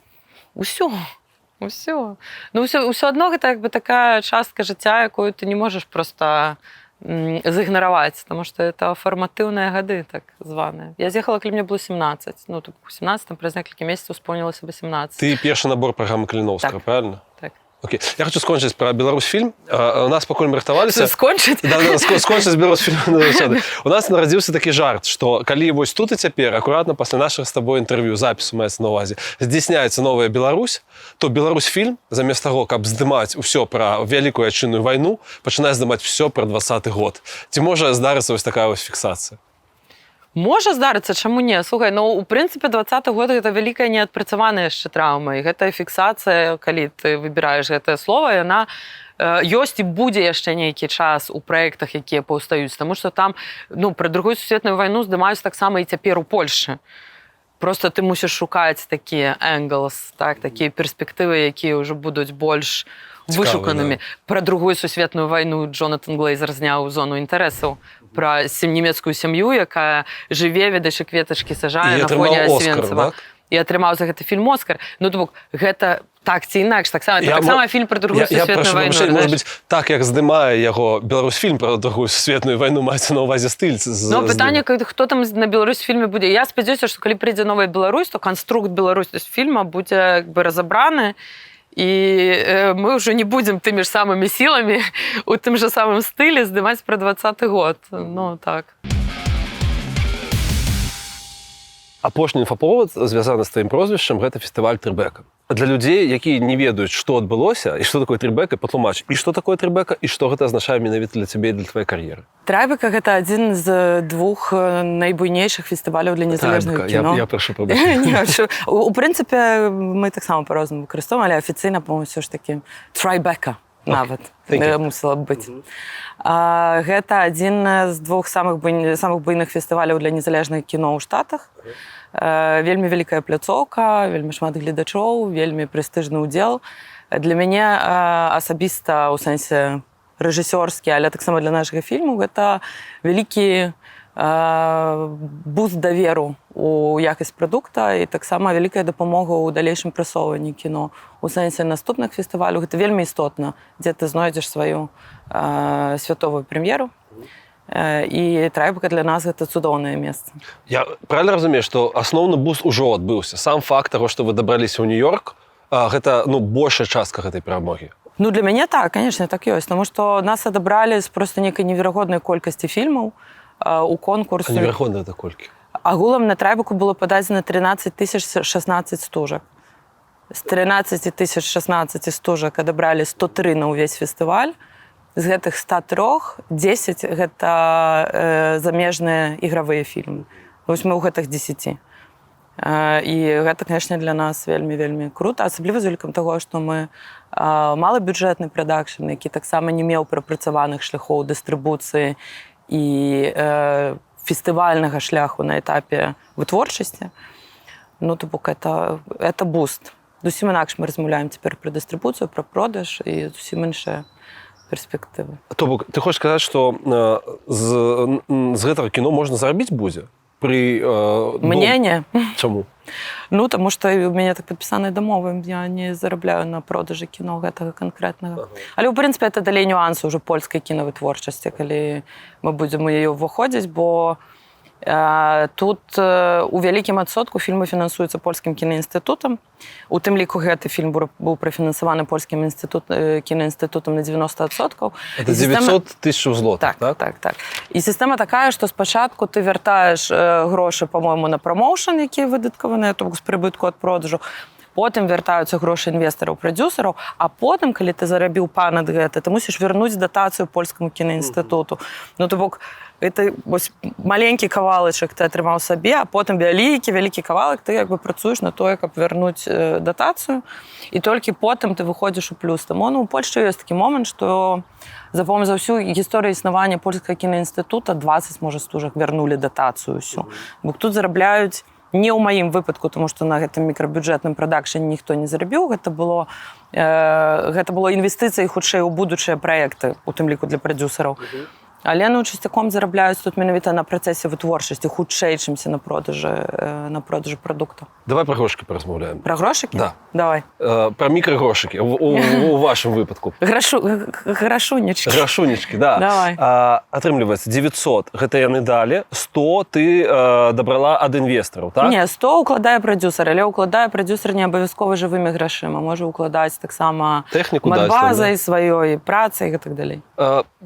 усё. Ну, ўсё адно гэта як бы такая частка жыцця, якую ты не можаш просто зігнараваць, тому што это фарматыўныя гады, так званыя. Я з'ехала, калі мне было 17. Ну, у 17-м праз некалькі месяцаў спомнілася 18. Ты першы набор праграмы Каліноўскага, Так. правильно? Так. Окей. Я хочу скончыць пра Беларусьфільм. У нас, пакуль мы рыхтаваліся... Скончыць? Да, скончыць Беларусьфільм. У нас нарадзіўся такі жарт, што калі вось тут і цяпер, акуратна пасля нашага з табой інтэрв'ю, запісу маецца на ўвазе, здзяйсняецца новая Беларусь, то Беларусьфільм, замест таго, каб здымаць усё пра Вялікую Айчынную вайну, пачынае здымаць всё пра 20-й год. Ці можа здарыцца вось такая вось фіксацыя? Можа здарыцца, чаму не? Слухай, ну, у прынцыпе, 20-й год гэта вялікая неадпрацаваная яшчэ траўма. І гэтая фіксацыя, калі ты выбіраеш гэтае слова, яна ёсць і будзе яшчэ нейкі час у праектах, якія паўстаюць. Таму што там, ну, пра Другую сусветную вайну здымаюць таксама і цяпер у Польшы. Просто ты мусіш шукаць такія angles, так, такія перспектывы, якія ўжо будуць больш вышуканымі. Да. Пра Другую сусветную вайну Джонатан Глейзер зняў зону інтарэсаў. Пра нямецкую сям'ю, якая жыве, ведаеш, і кветачкі сажае на фоне Освенцева. І атрымаў за гэты фільм Оскар. Ну, то бок, гэта так ці інакш, таксама фільм пра Другую сусветную вайну. Можа быць, так, як здымае яго Беларусьфільм пра Другую сусветную вайну, маецца на ўвазе стыль. Ну, пытанне, хто там на Беларусьфільме будзе. Я спадзяюся, што калі прыйдзе новая Беларусь, то канструкт Беларусьфільма будзе разабраны, і мы ўжо не будзем тымі ж самымі сіламі у тым жа самым стылі здымаць пра 20-й год. Ну, так. Апошні інфаповод, звязаны з тваім прозвішчам, гэта фестываль Трыбека. Для людзей, якія не ведаюць, што адбылося, і што такое Трыбека, патлумач, і што такое Трыбека, і што гэта азначае менавіта для цябе і для твоей кар'еры. Трыбека — гэта адзін з двух найбуйнейшых фестываляў для незалежнага кіно. Я прашу прабачэння. У прынцыпе, мы таксама па-рознаму выкарыстоўваем, але афіцыйна, па-моему, ўсё ж такі Трайбека нават мусіла б быць. Гэта адзін з двух самых буйных фестываляў для незалежнага кіно ў Штатах. Вельмі вялікая пляцоўка, вельмі шмат гледачоў, вельмі прэстыжны ўдзел. Для мяне асабіста, у сэнсе рэжысёрскі, але таксама для нашага фільму, гэта вялікі буст даверу у якасць прадукта і таксама вялікая дапамога ў далейшым прасоўванні кіно. У сэнсе наступных фестываляў гэта вельмі істотна, дзе ты знойдзеш сваю святовую прэм'еру. І Трайбека для нас гэта цудоўнае месца. Я правильно разумею, што асноўны буст ужо адбыўся. Сам факт таго, што вы дабраліся ў Нью-Йорк, гэта, ну, большая частка гэтай перамогі. Ну, для мяне так, конечно, так ёсць, таму што нас адабралі з проста нейкай неверагоднай колькасці фільмаў у конкурсе. А неверагодна гэта колькі? Агулам на Трайбеку было пададзена 13 016 стужак. З 13 016 стужак адабралі 103 на ўвесь фестываль. З гэтых 103 10 гэта замежныя ігравыя фільмы. Вось мы ў гэтых 10. І гэта, конечно, для нас вельмі-вельмі круто, асабліва з улікам таго, што мы малабюджэтны прадакшн, які таксама не меў прапрацаваных шляхоў дыстрыбуцыі і фестывальнага шляху на этапе вытворчасці. Ну, то бок, это буст. Зусім інакш мы размаўляем цяпер пра дыстрыбуцыю, пра продаж і зусім іншыя перспектывы. То бок, ты хочаш сказаць, што з гэтага кіно можна зарабіць будзе? Мне не. Чаму? Ну, таму што у мяне так падпісаныя дамовы, я не зарабляю на продажы кіно гэтага канкрэтнага. Але, ў прынцыпе, это далей нюансы ўжо польскай кінавытворчасці, калі мы будзем у яе ўваходзіць, бо тут у вялікім адсотку фільмы фінансуюцца польскім кінаінстытутам. У тым ліку гэты фільм быў прафінансаваны польскім кінаінстытутам на 90%. Это 900 000 злотых, так? Так. І сістэма такая, што спачатку ты вяртаеш грошы, па-мойму, на прамоушн, якія выдаткаваныя, то бок з прыбытку ад продажу. Потым вяртаюцца грошы інвестараў, прадзюсараў, а потым, калі ты зарабіў панад гэта, ты мусіш вярнуць датацыю польскаму кінаінстытуту. Ну, то бок, это маленькі кавалачак ты атрымаў сабе, а потым вялікі кавалак ты як бы працуеш на тое, каб вярнуць датацыю, і толькі потым ты выходзіш у плюс. Таму у Польшчы ёсць такі момант, што за ўсю гісторыю існавання польскага кінаінстытута 20, можа, стужак вярнулі датацыю ўсю. Бо тут зарабляюць Не ў маім выпадку, тому што на гэтым мікрабюджэтным прадакшане ніхто не зарабіў. Гэта было інвестыцыі хутчэй у будучыя праекты, у тым ліку для прадзюсараў. Але часцяком зарабляюць тут менавіта на працэсе вытворчасці, хутчэй, чымся на продажы прадуктаў. Давай про грошики поразмовляем. Про грошики? Да. Давай. Про мікрогрошики у вашому випадку. Грашунечки. Грашунечки, да. Давай. Атрымліваецца, 900 гэта яны далі, 100 ты дабрала ад інвестараў, так? Не, 100 укладае прадзюсар, але укладае прадзюсар не абавязкова жывымі грашыма. Можа укладаць таксама матбазай сваёй, працай і так далей.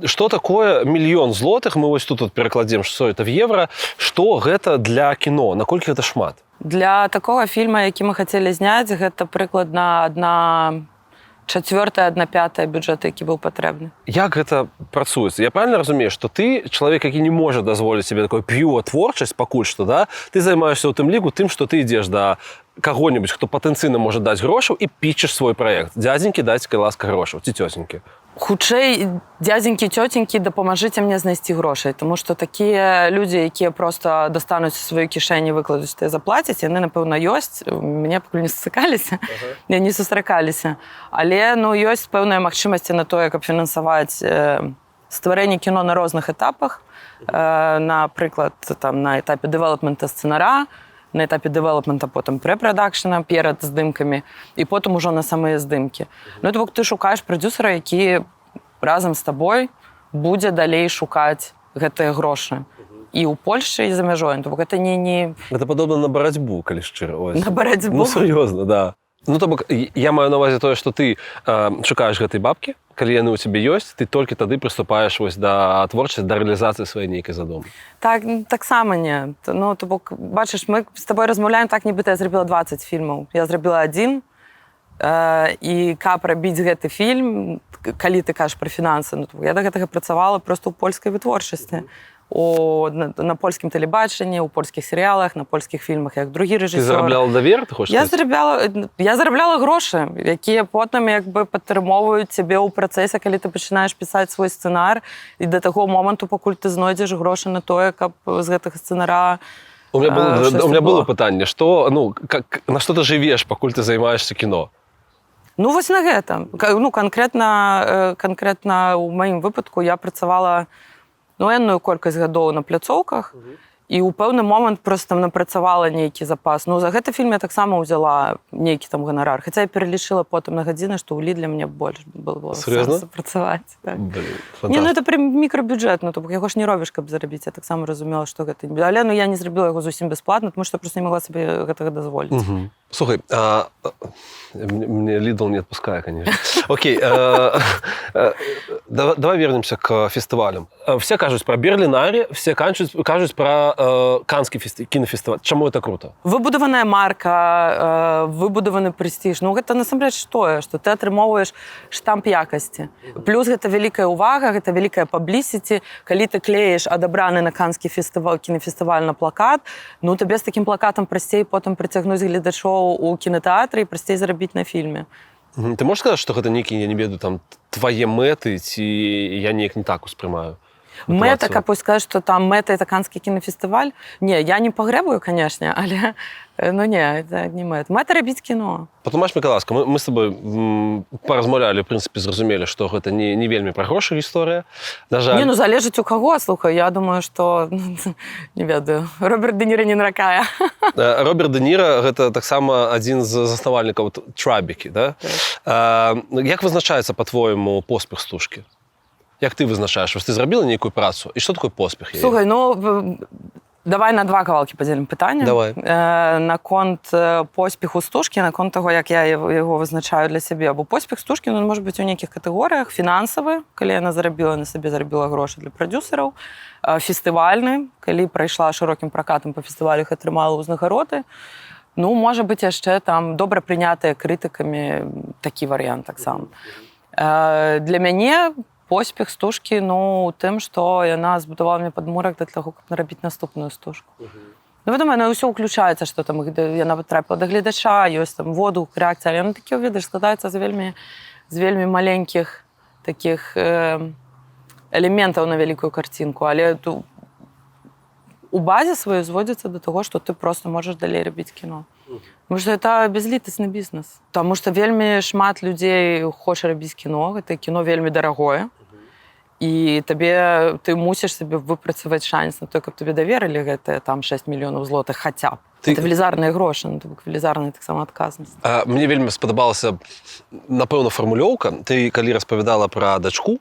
Што такое 1 000 000 злотых? Мы вось тут перакладзем, што это в евро. Што гэта для кіно? Наколькі гэта шмат? Для такога фільма, які мы хацелі зняць, гэта прыкладна 1/4, 1/5 бюджэту, які быў патрэбны. Як гэта працуецца? Я правильно разумею, што ты чалавек, які не можа дазволіць себе такую п'юа творчасць пакуль што, да? Ты займаешься ў тым ліку тым, што ты ідзеш да каго-небудзь, хто патэнцыйна можа даць грошаў і пічаш свой праект. Дзядзенькі, дайце, калі ласка, грошаў, ці цёценькі. Хутчэй, дзядзенькі, цётенькі, дапамажыце мне знайсці грошай, тому што такія людзі, якія проста дастануць сваю кішэні, выкладуць і заплацяць, яны, напэўна, ёсць. Мяне пакуль не сустракаліся, не сустракаліся. Але ёсць пэўныя магчымасці на тое, каб фінансаваць стварэнне кіно на розных этапах. Напрыклад, на этапе дэвелопмента сцэнара, на этапе дэвелопмента, потым прэпрадакшна перад здымкамі і потым ужо на самыя здымкі. То бок ты шукаеш прадзюсара, які разам з табой будзе далей шукаць гэтыя грошы. І ў Польшчы, і за мяжой. То бок гэта не... Гэта падобна на барацьбу, калі шчыра. На барацьбу? Сур'ёзна, да. То бок, я маю на увазе тое, што ты шукаеш гэтай бабкі, калі яны ў цябе ёсць, ты толькі тады прыступаеш вось да творчасці, да рэалізацыі сваёй нейкай задумы. Таксама не. То бок, бачыш, мы з табой размаўляем так, нібыта я зрабіла 20 фільмаў. Я зрабіла 1, і каб рабіць гэты фільм, калі ты кажаш пра фінансы, я да гэтага працавала проста ў польскай вытворчасці. На польскім тэлебачанні, у польскіх серыялах, на польскіх фільмах, як другі рэжысёр. Ты зарабляла давер, ты хочаш сказаць? Я зарабляла грошы, якія потым падтрымоўваюць цябе ў працэсе, калі ты пачынаеш пісаць свой сцэнар, і да таго моманту, пакуль ты знойдзеш грошы на тое, каб з гэтага сцэнара У меня было пытанне, на што ты жывеш, пакуль ты займаешься кіно? Вось на гэта. Канкрэтна ў маім выпадку я працавала энную колькасць гадоў на пляцоўках, і ў пэўны момант проста напрацавала нейкі запас. За гэты фільм я таксама ўзяла нейкі там ганарар. Хаця я пералічыла потым на гадзіны, што ў Лідле мне больш было сэнсу працаваць. Это прям мікрабюджэт, яго ж не робіш, каб зарабіць. Я таксама разумела, што гэта не... Але я не зрабіла яго зусім бясплатна, тому што просто не магла сабе гэтага дазволіць. Слухай, мне Лидл не отпускает, конечно. Окей, давай вернемся к фестивалям. Все кажуць про Берлінарі, все кажуць про Каннский кінофестиваль. Чаму это круто? Выбудаваная марка, выбудаваны прэстыж. Гэта насамрэч тое, што ты атрымоўваеш штамп якасці. Плюс гэта вялікая ўвага, гэта вялікая паблісіці. Калі ты клееш адабраны на Каннскі кінафестываль на плакат, табе з такім плакатам прасцей потым прыцягнуць гледачоў у кінотэатры і прасцей зарабіць на фільме. Ты можаш сказаць, што гэта нейкі, я не ведаю, там твае мэты, ці я неяк не так успрымаю? Мэта, каб сказаць, што там мэта — это Каннскі кінафестываль? Не, я не пагрэбую, канешне, але не, это не мэта. Мэта — рабіць кіно. Патлумач, Мікаласка, мы з тобой паразмаўлялі, в прынцыпе, зразумелі, што гэта не вельмі пра грошы гісторыя. На жаль... залежыць у каго, слухай, я думаю, што, не ведаю, Роберт Де Ніра не наракае. Роберт Де Ніра — гэта таксама адзін з заснавальнікаў Трабікі, да? Як вызначаецца, па-твоему, поспех стужкі? Як ты вызначаеш? Ты зрабіла нейкую працу? І што такое поспех? Слухай, давай на два кавалкі падзелім пытанне. Давай. Наконт поспеху стужкі, наконт таго, як я яго вызначаю для сябе. Бо поспех стужкі можа быць у нейкіх катэгорыях. Фінансавы, калі яна на сабе зарабіла грошы для прадзюсараў. Фестывальны, калі прайшла шырокім пракатам па фестывалях, атрымала ўзнагароды. Можа быць яшчэ там добра прынятыя крытыкамі, такі варыянт таксама. Для мяне поспех стужкі, у тым, што яна збудавала мне падмурак для таго, каб нарабіць наступную стужку. Вядома, яна ўсё ўключаецца, што там яна патрапіла да гледача, ёсць там водгук, рэакцыя, але яна такі, ведаеш, складаецца з вельмі маленькіх такіх элементаў на вялікую карцінку, але у базе сваёй зводзіцца да таго, што ты просто можаш далей рабіць кіно. Потому что это безлітасны бізнес. Таму што вельмі шмат людзей хоча рабіць кіно, гэта кіно вельмі дарагое. І ты мусіш сабе выпрацаваць шанс на то, каб тебе даверылі гэтыя там 6 мільёнаў злотых хаця б. Это велізарныя грошы, ну, велізарная таксама адказнасць. Мне вельмі спадабалася, напэўна, фармулёўка. Ты, калі распавядала пра дачку,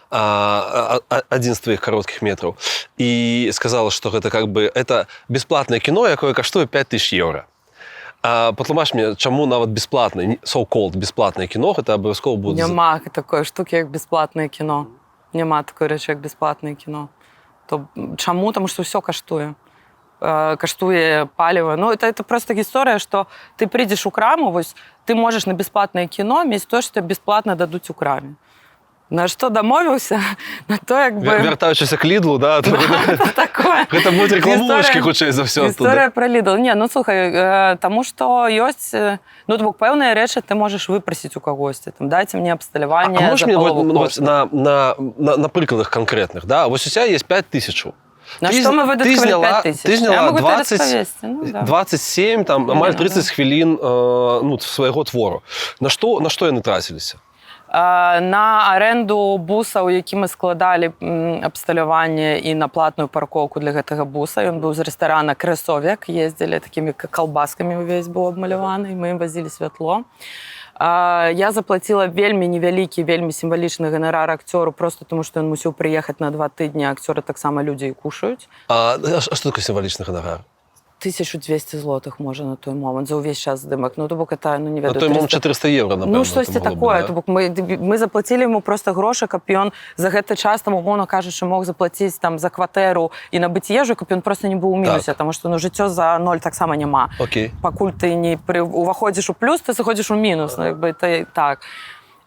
адзін з твоіх кароткіх метраў, і сказала, што гэта как бы это бясплатнае кіно, якое каштуе 5000 еўра. Патлумач мне, чаму нават бясплатнае, so-called бясплатнае кіно, гэта абавязкова будзе... Няма такой штукі, як бясплатнае кіно. Няма такой рэчы, як бясплатнае кіно. Чаму? Таму што ўсё каштуе. Каштуе паліва. Ну, это просто гісторыя, што ты прыйдзеш у краму, вось, ты можаш на бясплатнае кіно мець то, што бясплатна дадуць у краме. На што дамовіўся, на то, як бы... Вяртаючыся к Лідлу, да? Гэта будуць рэкламовачкі, хутчэй за ўсё. Гісторыя пра Лідл. Не, ну, слухай, таму што ёсць... Ну, то бок, пэўныя рэчы ты можаш выпрасіць у кагосьці. Там, дайце мне абсталяванне за палову кошту. На прыкладах канкрэтных, да? Вось у цябе есть 5000. На што мы выдаткавалі 5000? Ты зняла 27, там, амаль 30 хвілін свайго твору. На што яны траціліся? На аренду буса, у які мы складалі абсталяванне і на платную паркоўку для гэтага буса. Ён быў з рэстарана «Крэсовяк», ездзілі такімі калбаскамі увесь быў абмаляваны, і мы ім вазілі святло. Я заплаціла вельмі невялікі, вельмі сімвалічны ганарар акцёру, просто тому што ён мусіў прыехаць на 2 тыдні, акцёры таксама людзі і кушаюць. А што такое сімвалічны ганарар? 1200 злотых, можа, на той момант, за ўвесь час здымак. Ну, то бок, это, ну, не ведаю... На той момант 400 еўра, напэўна. Ну, штосьці такое. То бок, мы заплацілі яму просто грошы, каб ён за гэты час, там, умоўна кажучы, мог заплаціць там за кватэру і набыць ежу, каб ён просто не быў у мінусе, таму што, ну, жыццё за 0 таксама няма. Пакуль ты не уваходзіш у плюс, ты заходзіш у мінус. Ну, як бы, это так.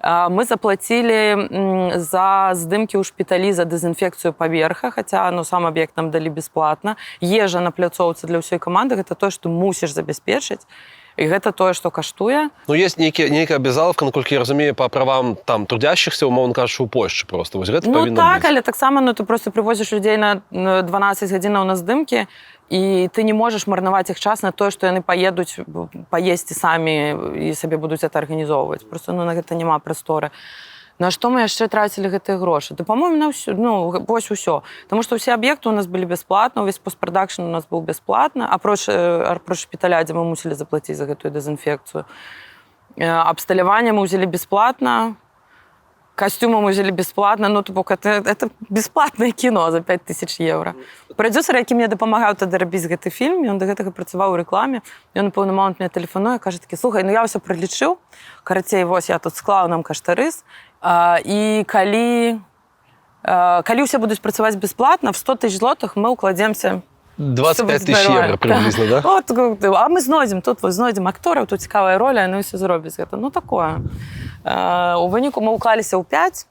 Мы заплацілі за здымкі ў шпіталі за дэзінфекцыю паверха, хаця сам аб'ект нам далі бясплатна. Ежа на пляцоўцы для ўсёй каманды гэта тое, што мусіш забяспечыць. І гэта тое, што каштуе. Ну, есть нейкая абязалаўка, наколькі я разумею, па правам там трудящихся, умоўна кажучы, у Польшчы просто. Вось гэта павінна быць. Ну так, але таксама ты просто прывозіш людзей на 12 гадзінаў на здымкі, і ты не можаш марнаваць іх час на тое, што яны паедуць паесці самі і сабе будуць это арганізоўваць. Просто на гэта няма прасторы. На што мы яшчэ трацілі гэтыя грошы? Да, па-моему, на ўсё, ну, вось усё. Таму што ўсе аб'екты у нас былі бясплатна, увесь постпрадакшн у нас быў бясплатна, апроч шпіталя, дзе мы мусілі заплаціць за гэтую дэзінфекцыю. Абсталяванне мы ўзялі бясплатна, касцюмы мы ўзялі бясплатна, ну, то бок, это бясплатнае кіно за 5000 еўра. Прадзюсар, які мне дапамагаў тады рабіць гэты фільм, ён да гэтага працаваў у рэкламе, ён на пэўны момант мне тэлефануе, кажа такі: слухай, ну я ўсё пралічыў, карацей, вось я тут склаў нам каштарыс, і калі ўсе будуць працаваць бясплатна, в 100 000 злотых мы ўкладземся 25 000 евро приблизно, да? От, а мы знойдзем актораў, тут цікавая роля, яны ўсе зробяць гэта. Ну, такое. У выніку мы ўклаліся ў 5,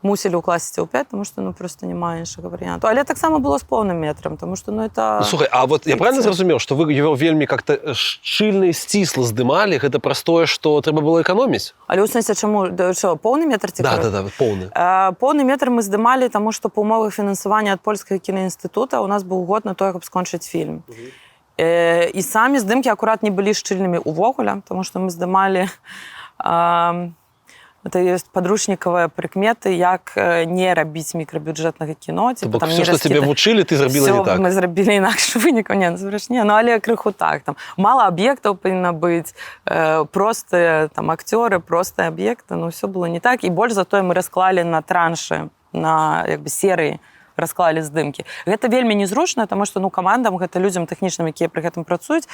мусілі ўкласціся ў 5, тому што, ну, просто няма іншага варыянту. Але таксама было з поўным метрам, тому што, ну, это... Ну, слухай, а вот я правильно зразумеў, што вы его вельмі как-то шчыльна і сцісла здымалі, гэта простое, што трэба было эканоміць? Але ў сэнсе, чаму? Што, поўны метр цікавы? Да, поўны. Поўны метр мы здымалі, таму што па умовах фінансавання ад польскага кінаінстытута у нас быў год на тое, каб скончыць фільм. І самі здымкі акурат не былі шчыльнымі ўвогуле, таму што мы здымалі... Это ёсць падручнікавыя прыкметы, як не рабіць мікрабюджэтнага кіно. То бок, все, што тебе вучылі, ты зрабіла не так. Мы зрабілі інакш вынікаў, не, не, ну, але крыху так. Там мала аб'ектаў павінна быць, простыя там акцёры, простыя аб'екты, ну, ўсё было не так. І больш затое мы расклалі на траншы, на, як бы, серыі, расклалі здымкі. Гэта вельмі незручна, таму што, ну, камандам, гэта людзям тэхнічным, якія пры гэтым працуюць,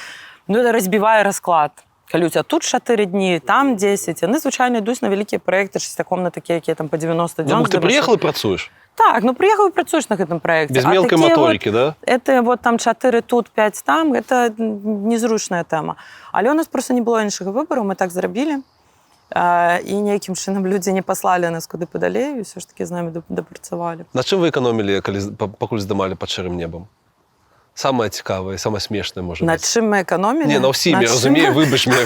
ну, это разбівае расклад. Калі у тебя тут 4 дні, там 10. Яны, звычайна, ідуць на вялікія праекты, шестакомнаты, якія там по 90 дзён. Ну, ты прыехала і працуеш? Так, ну, прыехаў і працуеш на гэтым праекце. Без мелкай маторыкі, да? Это вот там 4 тут, 5 там, гэта незручная тэма. Але у нас просто не было іншага выбару, мы так зрабілі. І нейкім чынам людзі не паслалі нас куды падалей, і ўсё ж такі з намі дапрацавалі. На чым вы эканомілі, пакуль здымалі «Пад шэрым небам»? Самое цікавае, самое смешнае, можа быць. На чым мы эканомілі? Не, на ўсім, я разумею, выбач мне.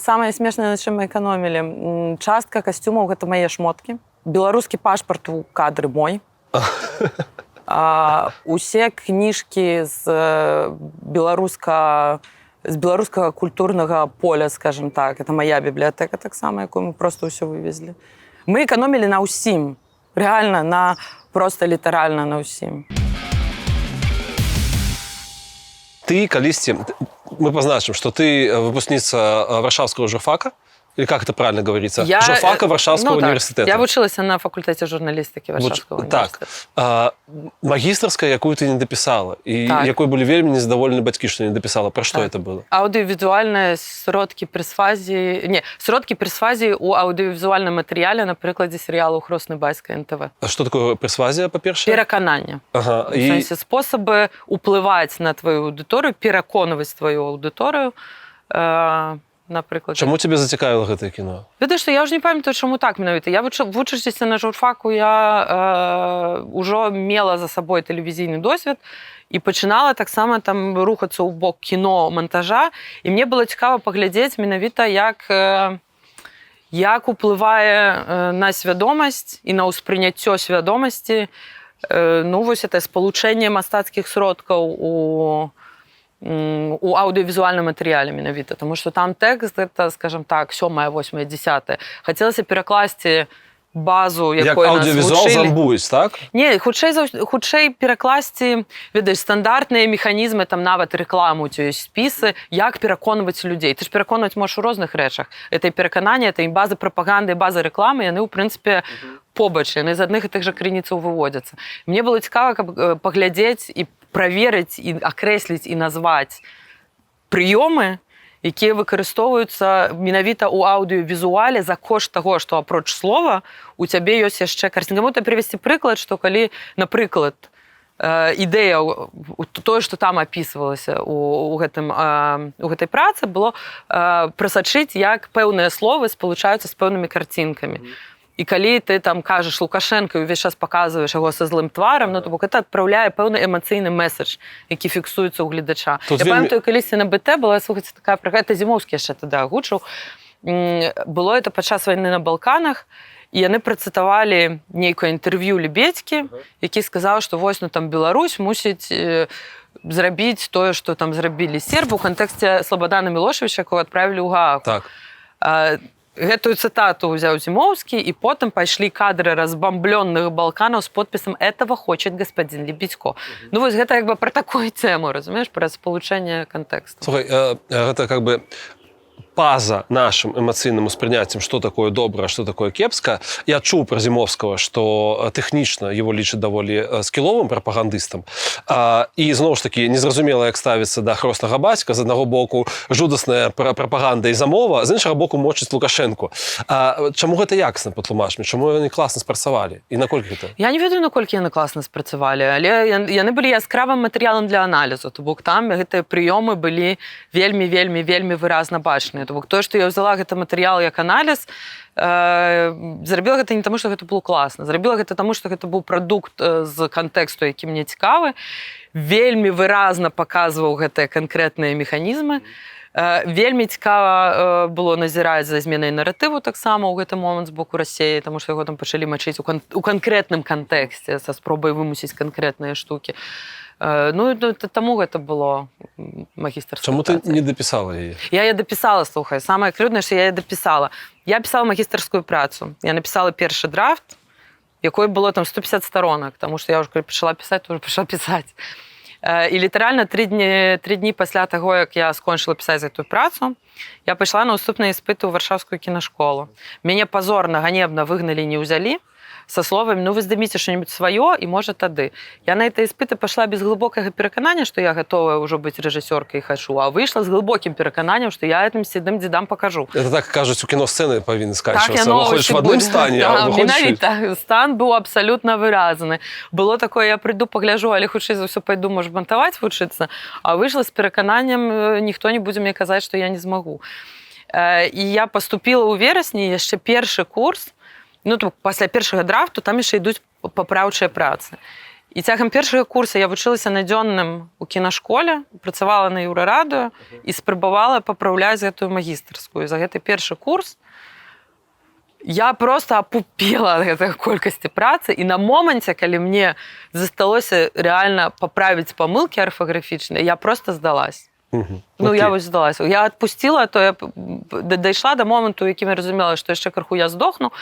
Самае смешнае, на чым мы эканомілі. Частка касцюмаў – гэта мае шмоткі. Беларускі пашпарт у кадры мой. Усе кніжкі з беларускага культурнага поля, скажем так. Это моя бібліятэка таксама, якую мы просто ўсё вывезлі. Мы эканомілі на ўсім. Реально, просто літаральна на ўсім. Ты калісьці, мы позначим, что ты выпускница Варшавского журфака, или как это правильно говорится? Журфака Варшавского университета. Я вучилася на факультете журналістики Варшавского университета. Так. Магістрская, якую ты не дописала, и якой были вельмі незадоволены бацькі, что не дописала. Про что это было? Аўдыёвізуальныя сродкі персвазіі ў аўдыёвізуальным матэрыяле на прыкладзе серыялу «Хросны бацька» НТВ. А что такое персвазія, па-першае? Перакананне. Ага. В сэнсе спосабы ўплываць на твою аўдыторыю, пераконваць твою аўдыторыю, напрыклад. Чаму тебе зацікавіла гэтае кіно? Ведаеш, што я ўжо не памятаю, чаму так менавіта. Я вучачыся на журфаку, я ўжо мела за сабой тэлевізійны досвед і пачынала таксама там рухацца ў бок кіно, монтажа, і мне было цікава паглядзець менавіта, як уплывае на свядомасць і на ўспрыняццё свядомасці вось это спалучэнне мастацкіх сродкаў у аўдыёвізуальным матэрыяле менавіта, тому што там тэкст, гэта, скажем так, 7, 8, 10. Хацелася перакласці базу, якой нас вучылі. Як аўдыёвізуал замбуюць, так? Не, хутчэй перакласці, ведаеш, стандартныя механізмы, там нават рэкламу, ці ёсць спісы, як пераконваць людзей. Ты ж пераконваць можаш у розных рэчах. Это і перакананне, это і базы прапаганды, і базы рэкламы, яны, ў прынцыпе, побач, яны з адных і тых жа крыніцаў выводзяцца. Мне было цікава, каб паглядзець і праверыць, і акрэсліць, і назваць прыёмы, якія выкарыстоўваюцца менавіта ў аўдыёвізуале за кошт таго, што апроч слова у цябе ёсць яшчэ картинка. Можна прывесці прыклад, што калі, напрыклад, ідэя, тое, што там апісвалася у гэтай працы, было прасачыць, як пэўныя словы спалучаюцца з пэўнымі карцінкамі. І калі ты там кажаш Лукашенко і увесь час паказваеш яго са злым тварам, то бок гэта адпраўляе пэўны эмацыйны месседж, які фіксуецца ў гледача. Я памятаю, калісьці на БТ была, слухайце, такая праграма, гэта Зімоўскі яшчэ тады агучыў. Было это падчас вайны на Балканах, і яны працытавалі нейкае інтэрв'ю Лебедзькі, які сказаў, што вось, там Беларусь мусіць зрабіць тое, што там зрабілі сербы ў кантэксце Слабадана Мілошавіча, якого адправілі ў Гаагу. Так. Гэтую цытату ўзяў Зімоўскі, і потым пайшлі кадры разбамблённых Балканаў з подпісам «Этого хочет господин Лебедько». Вось гэта як бы пра такую тэму, разумееш, пра спалучэнне кантэксту. Слухай, гэта как бы паза нашим эмоцыйным успрыняццем, что такое добра, что такое кепска. Я чуў пра Зімовскага, што тэхнічна его лічаць даволі скіловым прапагандыстам. І зноў ж такі незразумела, як ставіцца да хроснага бацька. З аднаго боку жудасная прапаганда і замова, з іншага боку мочыць Лукашэнку. Чаму гэта якасна, патлумач мне? Чаму яны класна спрацавалі? І наколькі гэта? Я не ведаю, наколькі яны класна спрацавалі, але яны былі яскравым матэрыялам для аналізу. То бок там гэтыя прыёмы былі вельмі выразна бачныя. То бок тое, што я ўзяла гэты матэрыял як аналіз, зрабіла гэта не таму, што гэта было класна. Зрабіла гэта таму, што гэта быў прадукт з кантэксту, які мне цікавы, вельмі выразна паказваў гэтыя канкрэтныя механізмы. Вельмі цікава было назіраць за зменай наратыву таксама ў гэты момант з боку Расіі, таму што яго там пачалі мачыць у канкрэтным кантэксце са спробай вымусіць канкрэтныя штукі. Таму гэта было магістарская праца. Чаму ты не дапісала яе? Я яе дапісала, слухай. Самае крыўднае, што я яе дапісала. Я пісала магістарскую працу. Я напісала першы драфт, якой было там 150 сторонак, таму што я ўжо калі пачала пісаць, то ўжо пачала пісаць. І літаральна 3 дні пасля таго, як я скончыла пісаць гэтую працу, я пайшла на ўступныя іспыты ў Варшаўскую кінашколу. Мяне пазорна, ганебна выгналі, не ўзялі, со словамі, вы здыміце што-небудзь сваё, і можа тады. Я на гэтыя іспыты пайшла без глыбокага пераканання, што я гатовая ўжо быць рэжысёркай і хачу, а выйшла з глыбокім перакананнем, што я гэтым седым дзедам пакажу. Это так кажуць, у кіно сцэны павінны скачвацца. Так, выходзіш в адным стане, а выходзіш... Менавіта, стан быў абсалютна выразны. Было такое, я прыйду, пагляжу, але хутчэй за ўсё пайду, можа, бантаваць вучыцца, а выйшла з перакананнем, ніхто не будзе мне казаць, што я не змагу. І я паступіла ў верасні, яшчэ першы курс, пасля першага драфту там яшчэ ідуць папраўчыя працы. І цягам першага курса я вучылася на дзённым у кінашколе, працавала на Еўрарадыё і спрабавала папраўляць гэтую магістарскую. За гэты першы курс Я просто апупела ад гэтай колькасці працы, і на моманце, калі мне засталося реально паправіць памылкі арфаграфічныя, я просто здалась. Ну, я вось здалася. Я адпусціла, то я дайшла да моманту, якім я разумела, што яшчэ крыху я здохну,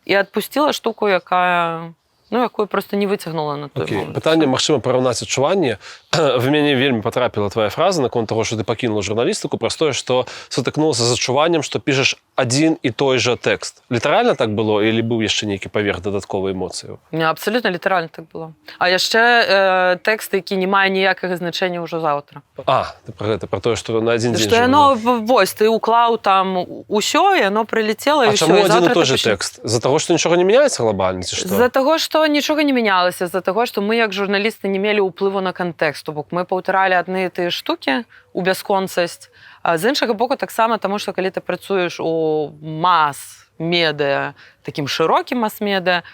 і адпусціла штуку, якую просто не выцягнула на той момант. Пытанне, магчыма, параўнаць адчуванні. В мяне вельмі патрапіла твоя фраза наконт таго, што ты пакінула журналістыку, праз тое, што сутыкнулася з адчуваннем, што пішаш адзін і той жа тэкст. Літаральна так было, или быў яшчэ нейкі паверх дадатковай эмоцыяў? Не, абсолютно літаральна так было. А яшчэ тэкст, які не мае ніякага значэння ўжо заўтра. Ты пра гэта, пра тое, што на адзін дзень Што яно, вось, ты уклаў там усё, і яно прылецела, і ўсё. А чаму адзін і той жа тэкст? З-за таго, што нічога не мяняецца глобальна, ці што? З-за таго, што нічога не мянялася, з-за таго, што мы, як журналісты, не мелі ўплыву на кантэкст. То бок мы паўтаралі адны і тыя штукі у бясконцасць. А з іншага боку, таксама, таму што калі ты працуеш у мас-медыа, такім шырокім мас-медыа,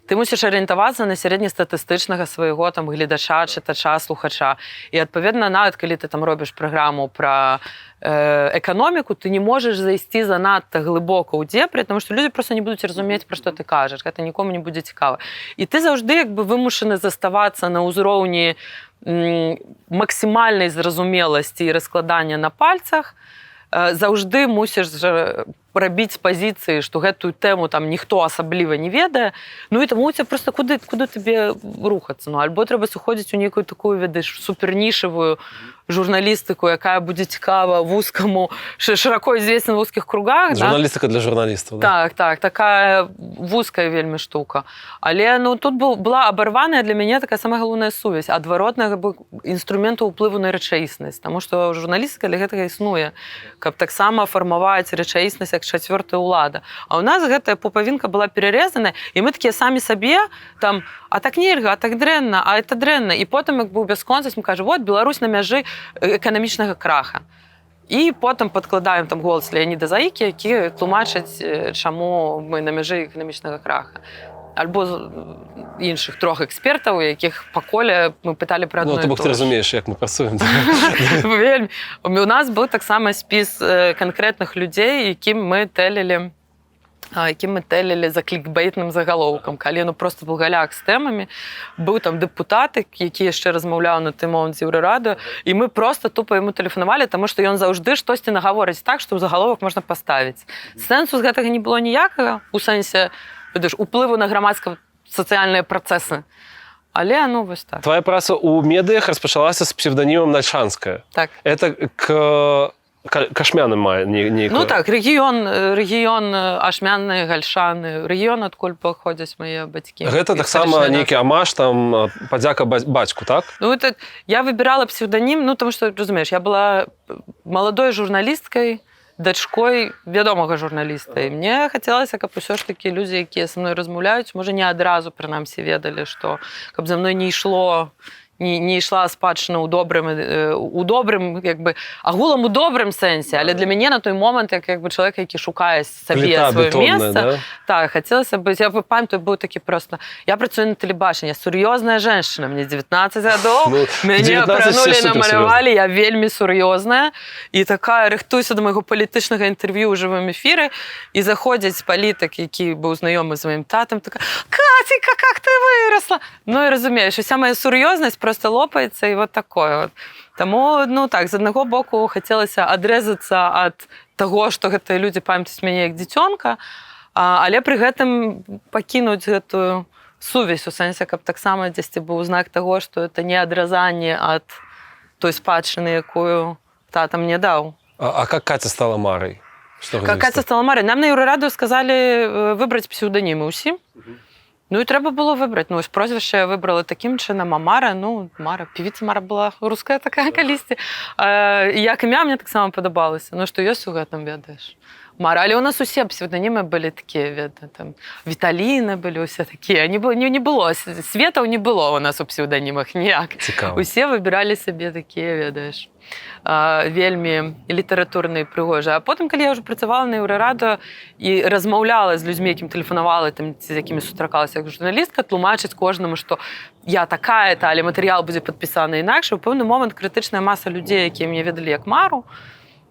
ты мусіш арыентавацца на сярэднестатыстычнага свайго там гледача, чытача, слухача. І, адпаведна, нават калі ты там робіш праграму пра эканоміку, ты не можаш зайсці занадта глыбока ў дзебры, таму што людзі проста не будуць разумець, пра што ты кажаш. Гэта нікому не будзе цікава. І ты заўжды вымушаны заставацца на ўзроўні максімальнай зразумеласці і раскладання на пальцах. Заўжды мусіш рабіць пазіцыі, што гэтую тэму там ніхто асабліва не ведае. Ну і таму у цябе проста куды табе рухацца? Ну, альбо трэба сыходзіць у нейкую такую, ведаеш, супернішавую журналістыку, якая будзе цікава вузкаму, шыроко известна в вузкіх кругах. Журналістыка для журналістаў, да? Так, такая вузкая вельмі штука. Але тут была абарваная для мяне такая самая галоўная сувязь, адваротнага інструменту ўплыву на рэчаіснасць, таму што журналістыка для гэтага існуе, каб таксама фармаваць рэчаіснасць як чацвёртая ўлада. А ў нас гэтая пупавінка была перарэзаная, і мы такія самі сабе там, а так нельга, а так дрэнна, а это дрэнна. І потым, як быў бясконцасць, мы кажам, вот, Беларусь на мяжы эканамічнага краха. І потым падкладаем там голас Леаніда Заікі, які тлумачаць, чаму мы на мяжы эканамічнага краха. Альбо іншых трох экспертаў, якіх па коле мы пыталі пра адно і то бок ты разумееш, як мы працуем. У нас быў таксама спіс канкрэтных людзей, якім мы тэлілі за клікбейтным загалоўкам, калі просто был галяк з тэмамі, быў там дэпутат, які яшчэ размаўляў на той момант з Еўрарады, і мы просто тупа яму тэлефанавалі, таму што ён заўжды штосьці нагаворыць так, што ў загаловак можна паставіць. Сэнсу з гэтага не было ніякага, у сэнсе уплыву на грамадска-сацыяльныя працэсы. Але, вось так. Твоя праца ў медыях распачалася з псевданімам Нальшанская. Так. Это Кашмяны мае нейкую... Ну так, рэгіён Ашмяны, Гальшаны, рэгіён, адкуль паходзяць мае бацькі. Гэта таксама нейкі амаш, там, падзяка бацьку, так? Я выбірала псевданім, таму што, разумееш, я была маладой журналісткай, дачкой вядомага журналіста. І мне хацелася, каб усё ж такі людзі, якія са мной размаўляюць, можа, не адразу, прынамсі, ведалі, што каб за мной не ішла спадчына у добрым, агулам у добрым сэнсе, але для мяне на той момант, як чалавек, які шукае сабе сваё месца, так, хацелася быць, я памятаю, быў такі проста, я працую на тэлебачанні, сур'ёзная женщина, мне 19 гадоў, мяне апранулі, намалявалі, я вельмі сур'ёзная, і такая, рыхтуюся да майго палітычнага інтэрв'ю ў жывым эфіры, і заходзіць палітык, які быў знаёмы з маім татам, такая, Катенька, как ты выросла? Ну і разумееш, уся моя сур'ёзнасць просто лопаецца, і вот такое. Таму, так, з аднаго боку хацелася адрэзацца ад таго, што гэтыя людзі памятаюць мяне як дзіцёнка, але пры гэтым пакінуць гэтую сувязь, у сэнсе, каб таксама дзесьці быў знак таго, што это не адразанне ад той спадчыны, якую тата мне даў. А как Катя стала Марай? Как Катя стала Марай? Нам на Еўрараду сказалі выбраць псеўданімы ўсім. І трэба было выбраць. Ось прозвішча я выбрала такім чынам, а Мара, Мара, певіца Мара была руская такая калісьці. Як імя мне таксама падабалася, што ёсць у гэтым, ведаеш. Мара, але у нас усе псевданімы былі такія, там, Віталіны былі усе такія. Не было, светаў не было у нас у псевданімах ніяк. Цікава. Усе выбіралі сабе такія, ведаеш, вельмі літаратурныя і прыгожыя. А потым, калі я ўжо працавала на Еўрараду і размаўляла з людзьмі, якім тэлефанавала, з якімі сустракалася як журналістка, тлумачыць кожнаму, што я такая-то, але матэрыял будзе падпісаны інакш. У пэўны момант крытычная маса людзей, якія мне ведалі як Мару,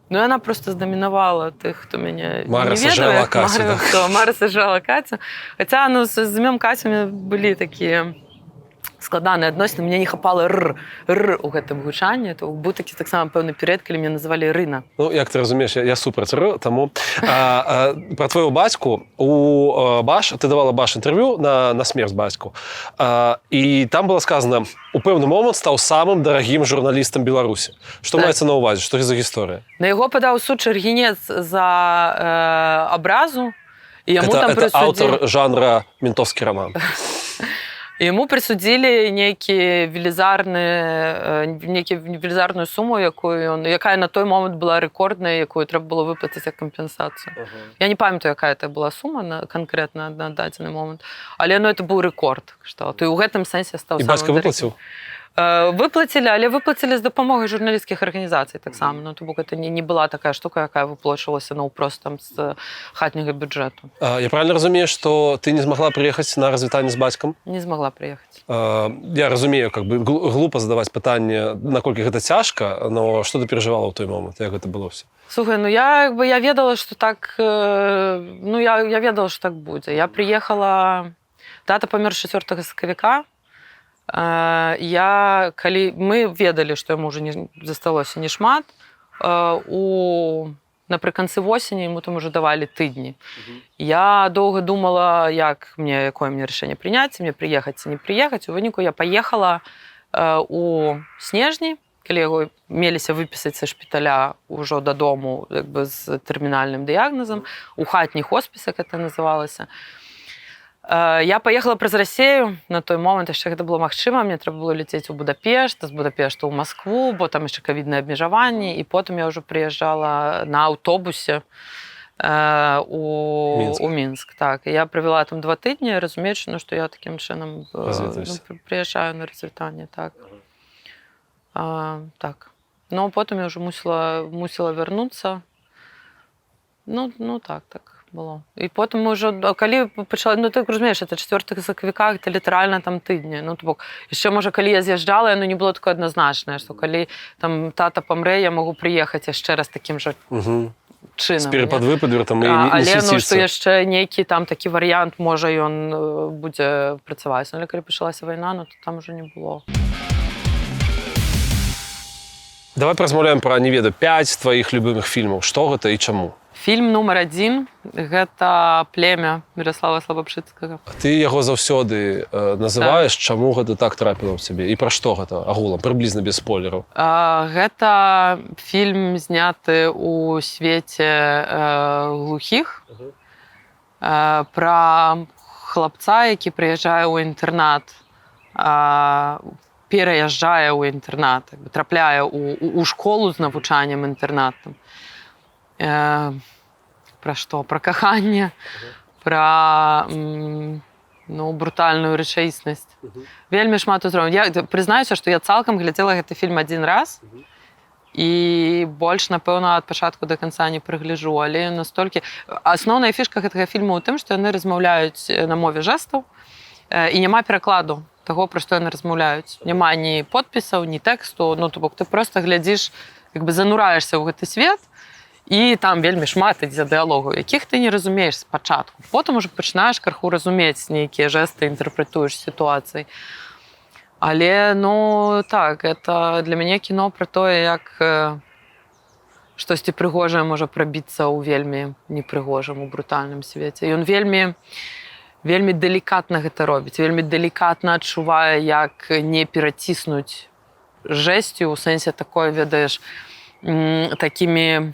Ну, яна просто здамінавала тых, хто мяне Мара не сажала ведае. Кацю, да? Мара сажала Кацю. Хаця, ну, з імем Кацю у мяне былі такія складаныя адносіны. Мне не хапала р у гэтым гучанні. То быў такі таксама пэўны перыяд, калі мяне называлі Рына. Ну, як ты разумееш, я супраць р, таму пра твайго бацьку у Баш, ты давала Баш інтэрв'ю на смерць бацьку. І там было сказано, у пэўны момант стаў самым дарагім журналістам Беларусі. Што маецца на ўвазе? Што за гісторыя? На яго падаў суд Чаргінец за абразу. І яму там это аўтар жанра ментовскі раман. Яму прысудзілі нейкую велізарную суму, якая на той момант была рэкордная, якую трэба было выплаціць як кампенсацыю. Я не памятаю, якая это была сума канкрэтна на дадзены момант, але это быў рэкорд. І ў гэтым сэнсе стаў самым дарагім. І бацька выплаціў? Выплацілі, але выплацілі з дапамогай журналісцкіх арганізацый таксама. Ну, то бок это не была такая штука, якая выплачвалася наўпрост там з хатняга бюджэту. Я правильно разумею, што ты не змагла прыехаць на развітанне з бацькам? Не змагла прыехаць. Я разумею, как бы глупа задаваць пытанне, наколькі гэта цяжка, но што ты перажывала ў той момант, як гэта было ўсё? Слухай, ну я ведала, што так, я ведала, што так будзе. Я прыехала, тата памёр 4 сакавіка. Калі мы ведалі, што яму ўжо засталося не шмат, напрыканцы восені яму там ужо давалі тыдні. Я доўга думала, якое мне рашэнне прыняць, мне прыехаць ці не прыехаць. У выніку я паехала у снежні, калі яго меліся выпісаць са шпіталя ўжо дадому з тэрмінальным дыягназам, у хатні хоспіс, як это называлася. Я паехала праз Расею, на той момант яшчэ гэта было магчыма, мне трэба было ляцець у Будапешт, з Будапешта ў Маскву, бо там яшчэ кавідныя абмежаванні, і потым я ўжо прыязджала на аўтобусе у Мінск. Так, я правяла там 2 тыдні, разумеючы, што я такім чынам прыязджаю на развітанне. Так. Ну, потым я ўжо мусіла вярнуцца. Ну, так было. І потым мы ўжо, калі пачала, ну, ты разумееш, это 4 сакавіка, это літаральна там тыдні. Ну, то бок, яшчэ, можа, калі я з'язджала, яно не было такое адназначнае, што калі там тата памрэ, я магу прыехаць яшчэ раз такім жа чынам. З перападвыпадвертам і не сусіцца. Але, ну, што яшчэ нейкі там такі варыянт, можа, ён будзе працаваць. Але калі пачалася вайна, ну, то там ужо не было. Давай паразмаўляем пра, не ведаю, 5 тваіх любімых фільмаў. Што гэта і чаму? Фільм нумар 1 – гэта «Племя» Міраслава Слабапшыцкага. Ты яго заўсёды называеш, чаму гэта так трапіла ў цябе? І пра што гэта агулам, прыблізна без спойлераў? Гэта фільм зняты ў свеце глухіх, пра хлапца, які прыязджае ў інтэрнат, пераязджае ў інтэрнат, трапляе ў школу з навучаннем інтэрнатам. Пра што? Пра каханне, пра брутальную рэчаіснасць. Вельмі шмат узроўняў. Я прызнаюся, што я цалкам глядзела гэты фільм 1 раз і больш, напэўна, ад пачатку да канца не прыгляджу, але настолькі... Асноўная фішка гэтага фільма ў тым, што яны размаўляюць на мове жэстаў і няма перакладу таго, пра што яны размаўляюць. Няма ні подпісаў, ні тэксту, ну, то бок ты проста глядзіш, занураешся ў гэты свет, і там вельмі шмат ідзе дыялогаў, якіх ты не разумееш спачатку. Потым ужо пачынаеш крыху разумець нейкія жэсты, інтэрпрэтуеш сітуацыі. Але, ну, так, это для мяне кіно пра тое, як штосьці прыгожае можа прабіцца ў вельмі непрыгожым, у брутальным свеце. Ён вельмі далікатна гэта робіць, вельмі далікатна адчувае, як не пераціснуць жэсцю, у сэнсе такое, ведаеш, такімі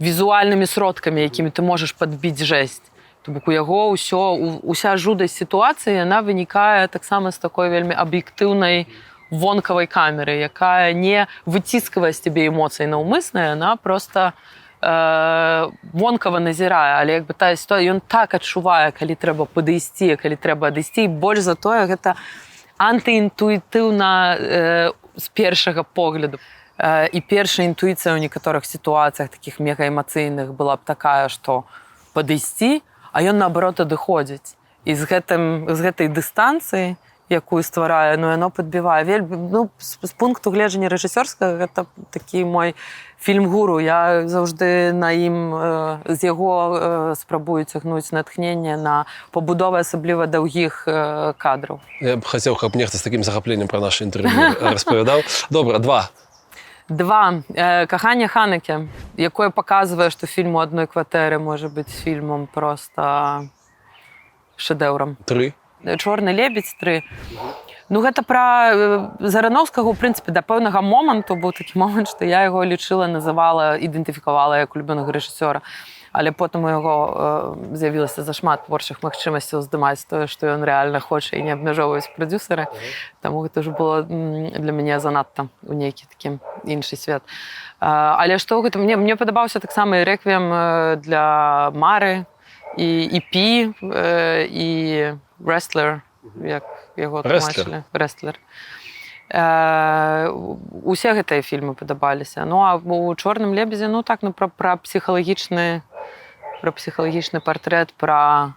візуальнымі сродкамі, якімі ты можаш падбіць жэсць. То бок у яго уся жудасць сітуацыі, яна вынікае таксама з такой вельмі аб'ектыўнай вонкавай камеры, якая не выціскавае з цябе эмоцыі наўмысна, яна проста вонкава назірае, але як бы тая сітуацыя, ён так адчувае, калі трэба падысці, калі трэба адысці, і больш за тое, гэта антыінтуітыўна з першага погляду. І першая інтуіцыя ў некаторых сітуацыях, такіх мегаэмацыйных, была б такая, што падысці, а ён, наоборот, адыходзіць. І з гэтай дыстанцыі якую стварае, ну яно падбівае. Ну, з пункту гледжання рэжысёрскага гэта такі мой фільм-гуру. Я заўжды на ім з яго спрабую цягнуць натхненне на пабудову асабліва даўгіх кадраў. Я б хацеў, каб нехта з такім захапленнем пра наша інтэрв'ю распавядаў. Добра, 2. 2. «Каханне Ханеке», якое паказвае, што фільм у адной кватэры можа быць фільмам проста шэдэўрам. 3. «Чорны лебедзь» 3. Ну, гэта пра Зарановскага, у прынцыпе, да пэўнага моманту быў такі момант, што я яго лічыла, называла, ідэнтыфікавала як улюбёнага рэжысёра. Але потым у яго з'явілася зашмат творчых магчымасцяў здымаць тое, што ён рэальна хоча, і не абмяжоўваць прадзюсара. Таму гэта ўжо было для мяне занадта у нейкі такі іншы свет. Але што гэта? Мне падабаўся таксама і «Рэквіем для Мары», і «Пі», і «Wrestler», як яго тлумачылі. «Wrestler». Усе гэтыя фільмы падабаліся. Ну, а у «Чорным лебедзі», ну так, ну, пра псіхалагічны партрэт, пра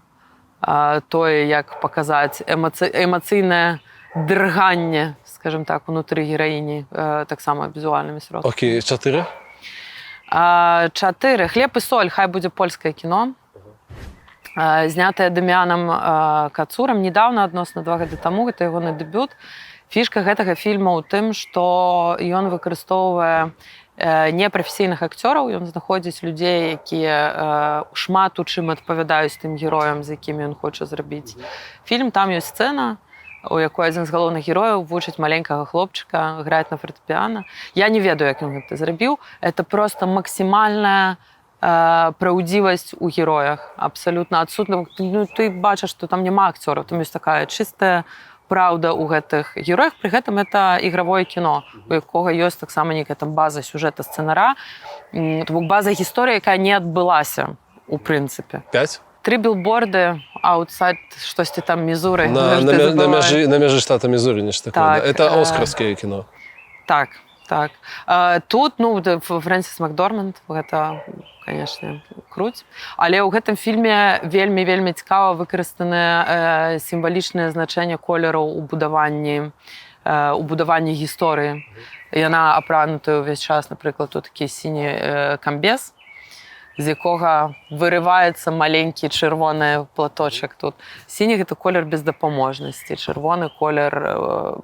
тое, як паказаць эмацыйнае дрыганне, скажем так, унутры гераіні, таксама візуальнымі сродкамі. Окей, 4. 4. «Хлеб і соль», хай будзе польскае кіно. Знятае Даміанам Кацурам недавно, адносна 2 гады таму, гэта ягоны дэбют. Фішка гэтага фільма ў тым, што ён выкарыстоўвае непрафесійных акцёраў, ён знаходзіць людзей, якія шмат у чым адпавядаюць тым героям, з якімі ён хоча зрабіць фільм. Там ёсць сцэна, у якой адзін з галоўных герояў вучыць маленькага хлопчыка граць на фартэпіяна. Я не ведаю, як ён гэта зрабіў. Это проста максімальная праўдзівасць у героях. Абсалютна адсутна. Ну, ты бачыш, што там няма акцёраў, там ёсць такая чыстая праўда ў гэтых героях. Пры гэтым это ігравое кіно, у якога ёсць таксама нейкая там база сюжэта, сцэнара, то бок база гісторыі, якая не адбылася у прынцыпе. 5. 3 білборды, аутсайд, штосьці там Мізуры. На мяжы штата Мізуры, нешта такое. Это оскарскае кіно. Так. Тут, ну, Фрэнсіс Макдорманд, гэта, конечно, круць. Але ў гэтым фільме вельмі цікава выкарыстанае сімвалічнае значэнне колераў у будаванні гісторыі. Яна апранутая ўвесь час, напрыклад, у такі сіні камбез, з якога вырываецца маленькі чырвоны платочак тут. Сіні — гэта колер бездапаможнасці, чырвоны колер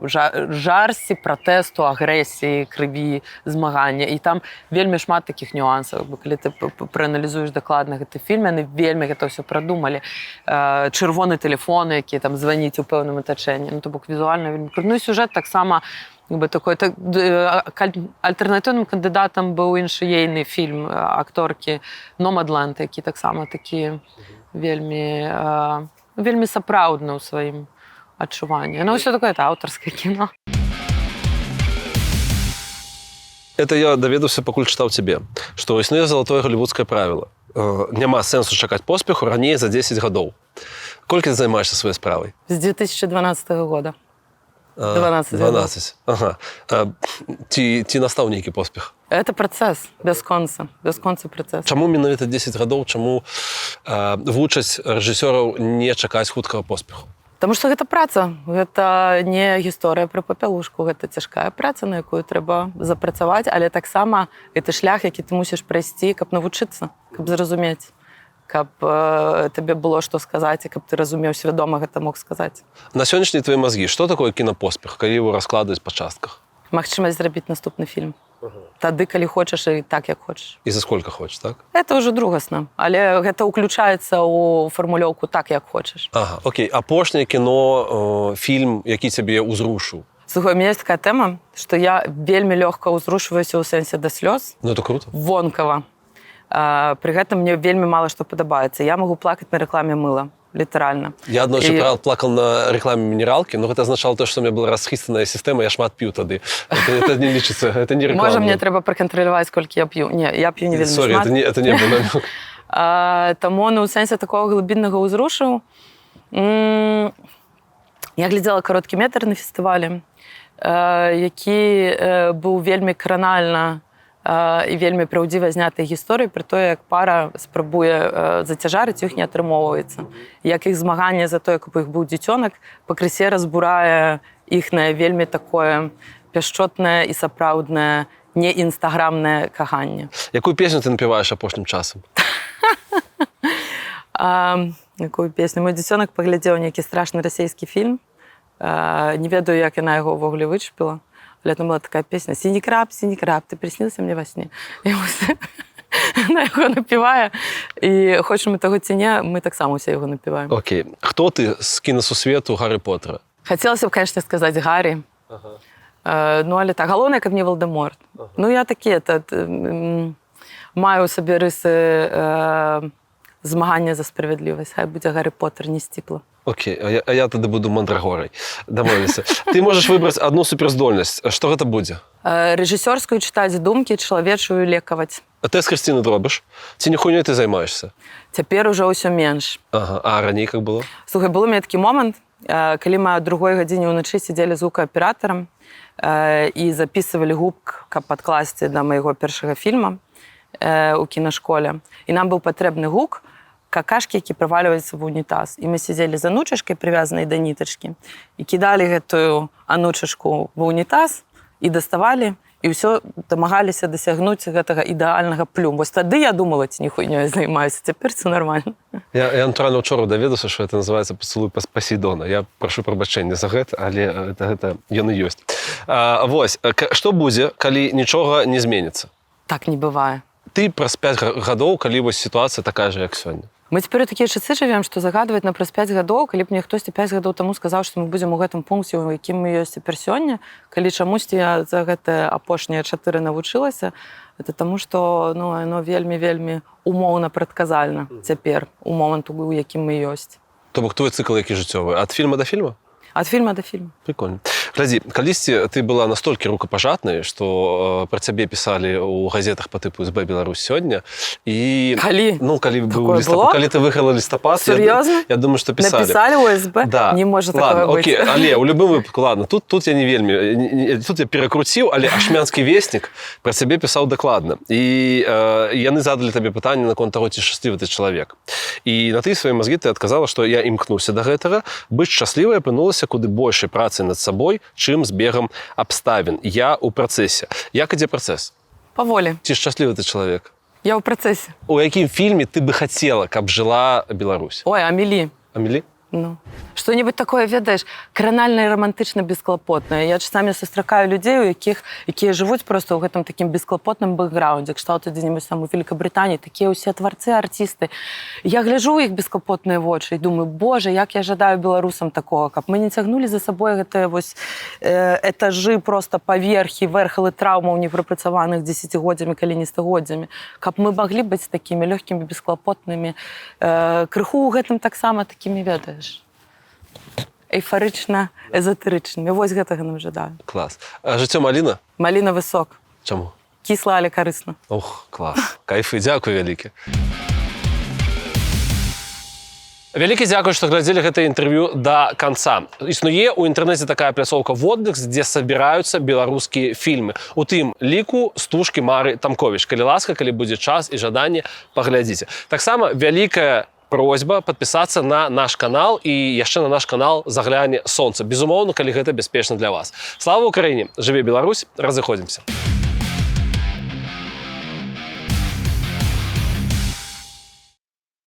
жарсці, пратэсту, агрэсіі, крыві, змагання. І там вельмі шмат такіх нюансаў. Калі ты прааналізуеш дакладна гэты фільм, яны вельмі гэта ўсё прадумалі. Чырвоны тэлефон, які там званіць у пэўным атачэнні. Ну, то бок візуальна вельмі круты. Ну і сюжэт таксама такой альтэрнатыўным кандыдатам быў іншы ейны фільм акторкі «Номадленд», які таксама такі вельмі сапраўдны ў сваім адчуванні. Ну, ўсё такое, это аўтарскае кіно. Это я даведаўся, пакуль чытаў цябе, што існуе залатое галівудскае правіла. Няма сэнсу чакаць поспеху раней за 10 гадоў. Колькі ты займаешься сваёй справай? З 2012 года. 12. Ага. Ці настаў нейкі поспех? Это працэс, бясконцы працэс. Чаму менавіта 10 гадоў, чаму вучаць рэжысёраў не чакаць хуткага поспеху? Таму што гэта праца, гэта не гісторыя пра папялушку, гэта цяжкая праца, на якую трэба запрацаваць, але таксама гэта шлях, які ты мусіш прайсці, каб навучыцца, каб зразумець, каб табе было што сказаць, і каб ты разумеў, свядома гэта мог сказаць. На сённяшнія твои мазгі, што такое кінапоспех, калі его раскладваюць па частках? Магчымасць зрабіць наступны фільм. Тады, калі хочаш, і так, як хочаш. І за сколько хочаш, так? Это ўжо другасна, але гэта ўключаецца ў фармулёўку «так, як хочаш». Ага, окей. Апошняе кіно, фільм, які цябе ўзрушыў? Слухай, у меня есть такая тэма, што я вельмі лёгка ўзрушваюся ў сэнсе да слёз. Ну, это круто. Вонкава. Пры гэтым мне вельмі мала што падабаецца. Я магу плакаць на рэкламе мыла, літаральна. Я аднойчы плакал на рэкламе мінералкі, но гэта азначало то, што у меня была расхістаная сістэма, я шмат п'ю тады. Это не лічыцца, это не рэклама. Можа, мне трэба пракантраляваць, колькі я п'ю. Не, я п'ю не вельмі шмат. Сорі, это не было намёк. Таму, ну, у сэнсе такого глыбіннага ўзрушу. Я глядзела кароткі метр на фестывалі, які быў вельмі кранальна і вельмі праўдзіва знятыя гісторыі пра тое, як пара спрабуе зацяжарыць, іх не атрымоўваецца. Як іх змаганне за тое, каб іх быў дзіцёнак, пакрысе разбурае іхнае вельмі такое пяшчотнае і сапраўднае не інстаграмнае каханне. Якую песню ты напіваеш апошнім часам? Якую песню? Мой дзіцёнак паглядзеў нейкі страшны расійскі фільм. Не ведаю, як яна яго ўвогуле вычапіла. Але там была такая песня синий краб, ты приснился мне во сне». І вона його напіває. І хочемо того ці ні, ми так само все його напіваємо. Окей. Хто ти з кіносусвету Гаррі Поттера? Хотілося б, звісно, сказати Гаррі. Ну, але так, галоўнае, каб не Волдеморт. Ну, я такі, маю у собі риси змагання за справедливість. Хай будзе Гаррі Поттер, не сціпла. Окей, а я тоді буду мандрагорай. Домовилися. Ти можеш вибрати одну суперздольність. Що гэта будзе? Рэжысёрскую чытаць думкі, чалавечую лекаваць. А ты з Хрысціны робиш? Ці не хуйнёй ты займаешься? Цяпер ужо ўсё менш. Ага, а раней як было? Слухай, был у меня такі момант, калі мы о 2:00 гадзіне ўначы сидзелі з гукааператарам і записывалі гук, каб падкласці да майго першага фільма у кінашколе. І нам быў патрэбны гук, какашки, які правальваюцца в унітаз. І мы сидзелі з анучашкай, прывязанай да нітачкі, і кідалі гэтую анучашку в унітаз, і даставалі, і ўсё дамагаліся дасягнуць гэтага ідэальнага плюм. Вось тады я думала, ці не хуйнёй займаюся. Цяпер це нормально. Я натуральна ўчора даведаўся, што гэта называецца «Пацалуй Пасейдона». Я прашу прабачэння за гэта, але гэта ён і ёсць. Вось, што будзе, калі нічога не зменіцца? Так не бывае. Ты праз 5 гадоў, калі вось сітуацыя такая ж, як сёння. Мы цяпер у такія часы жывем, што загадваць на праз 5 гадоў, калі б мне хтосьці 5 гадоў таму сказаў, што мы будзем у гэтым пункце, у якім мы ёсць цяпер сёння, калі чамусьці я за гэтыя апошнія 4 навучылася, это таму, што яно вельмі умоўна прадказальна цяпер, у моманту, у якім мы ёсць. То бок твой цыкл які жыццёвы? Ад фільма да фільма? Ад фільма да фільма. Прикольно. Глядзі, калісьці ты была настолькі рукапажатнай, што пра цябе пісалі ў газетах па тыпу СБ Беларусь сёння. І калі? Ну, калі быў лістапад, калі ты выйграла лістапад, Сур'ёзна? Я думаю, што пісалі. Напісалі ў СБ? Да. Не можа ладно, такое быць. Окей, але ў любым выпадку, ладно, тут я не вельмі, тут я перакруціў, але ашмянскі веснік пра цябе пісаў дакладна. І яны задалі табе пытанне наконт таго, ці шчаслівы ты чалавек. І на тыя свае мазгі ты адказала, што я імкнуся да гэтага, быць шчаслівай апынулася куды большай працай над сабой, чым з бегам абставін. Я ў працэсе. Як ідзе працэс? Паволі. Ці шчаслівы ты чалавек? Я ў працэсе. У якім фільме ты бы хацела, каб жыла Беларусь? Ой, Амелі. Амелі? Ну, што-небудзь такое, ведаеш, кранальна і рамантычна бесклапотнае. Я часамі сустракаю людзей, якія жывуць проста ў гэтым такім бесклапотным бэкграўндзе, кшталту дзе-небудзь там у Великабрытаніі, такія ўсе творцы, артисты. Я гляджу ў іх бесклапотныя вочы і думаю, боже, як я жадаю беларусам такога, каб мы не цягнулі за сабой гэтыя вось этажы, проста паверхі, верхалы траўмаў непрапрацаваных дзесяцігоддзямі, калі не стагоддзямі, каб мы маглі быць такімі лёгкімі, бесклапотнымі, крыху ў гэтым таксама такімі, ведаеш, эйфарычна, эзотэрычнымі. Вось гэтага нам жадаю. Клас. А жыццё маліна? Маліна высок. Чаму? Кісла, але карысна. Ох, клас. Кайфы, дзякуй вялікі. Вялікі дзякуй, што глядзелі гэта інтэрв'ю да канца. Існуе ў інтэрнэце такая пляцоўка «Воддекс», дзе сабіраюцца беларускія фільмы. У тым ліку «Стужкі» Мары Тамковіч. Калі ласка, калі будзе час і жаданне, паглядзіце. Таксама вялікая просьба подписаться на наш канал і яшчэ на наш канал «Загляне сонца». Безумоўна, калі гэта бяспечна для вас. Слава Украіне! Жыве Беларусь! Разыходзімся!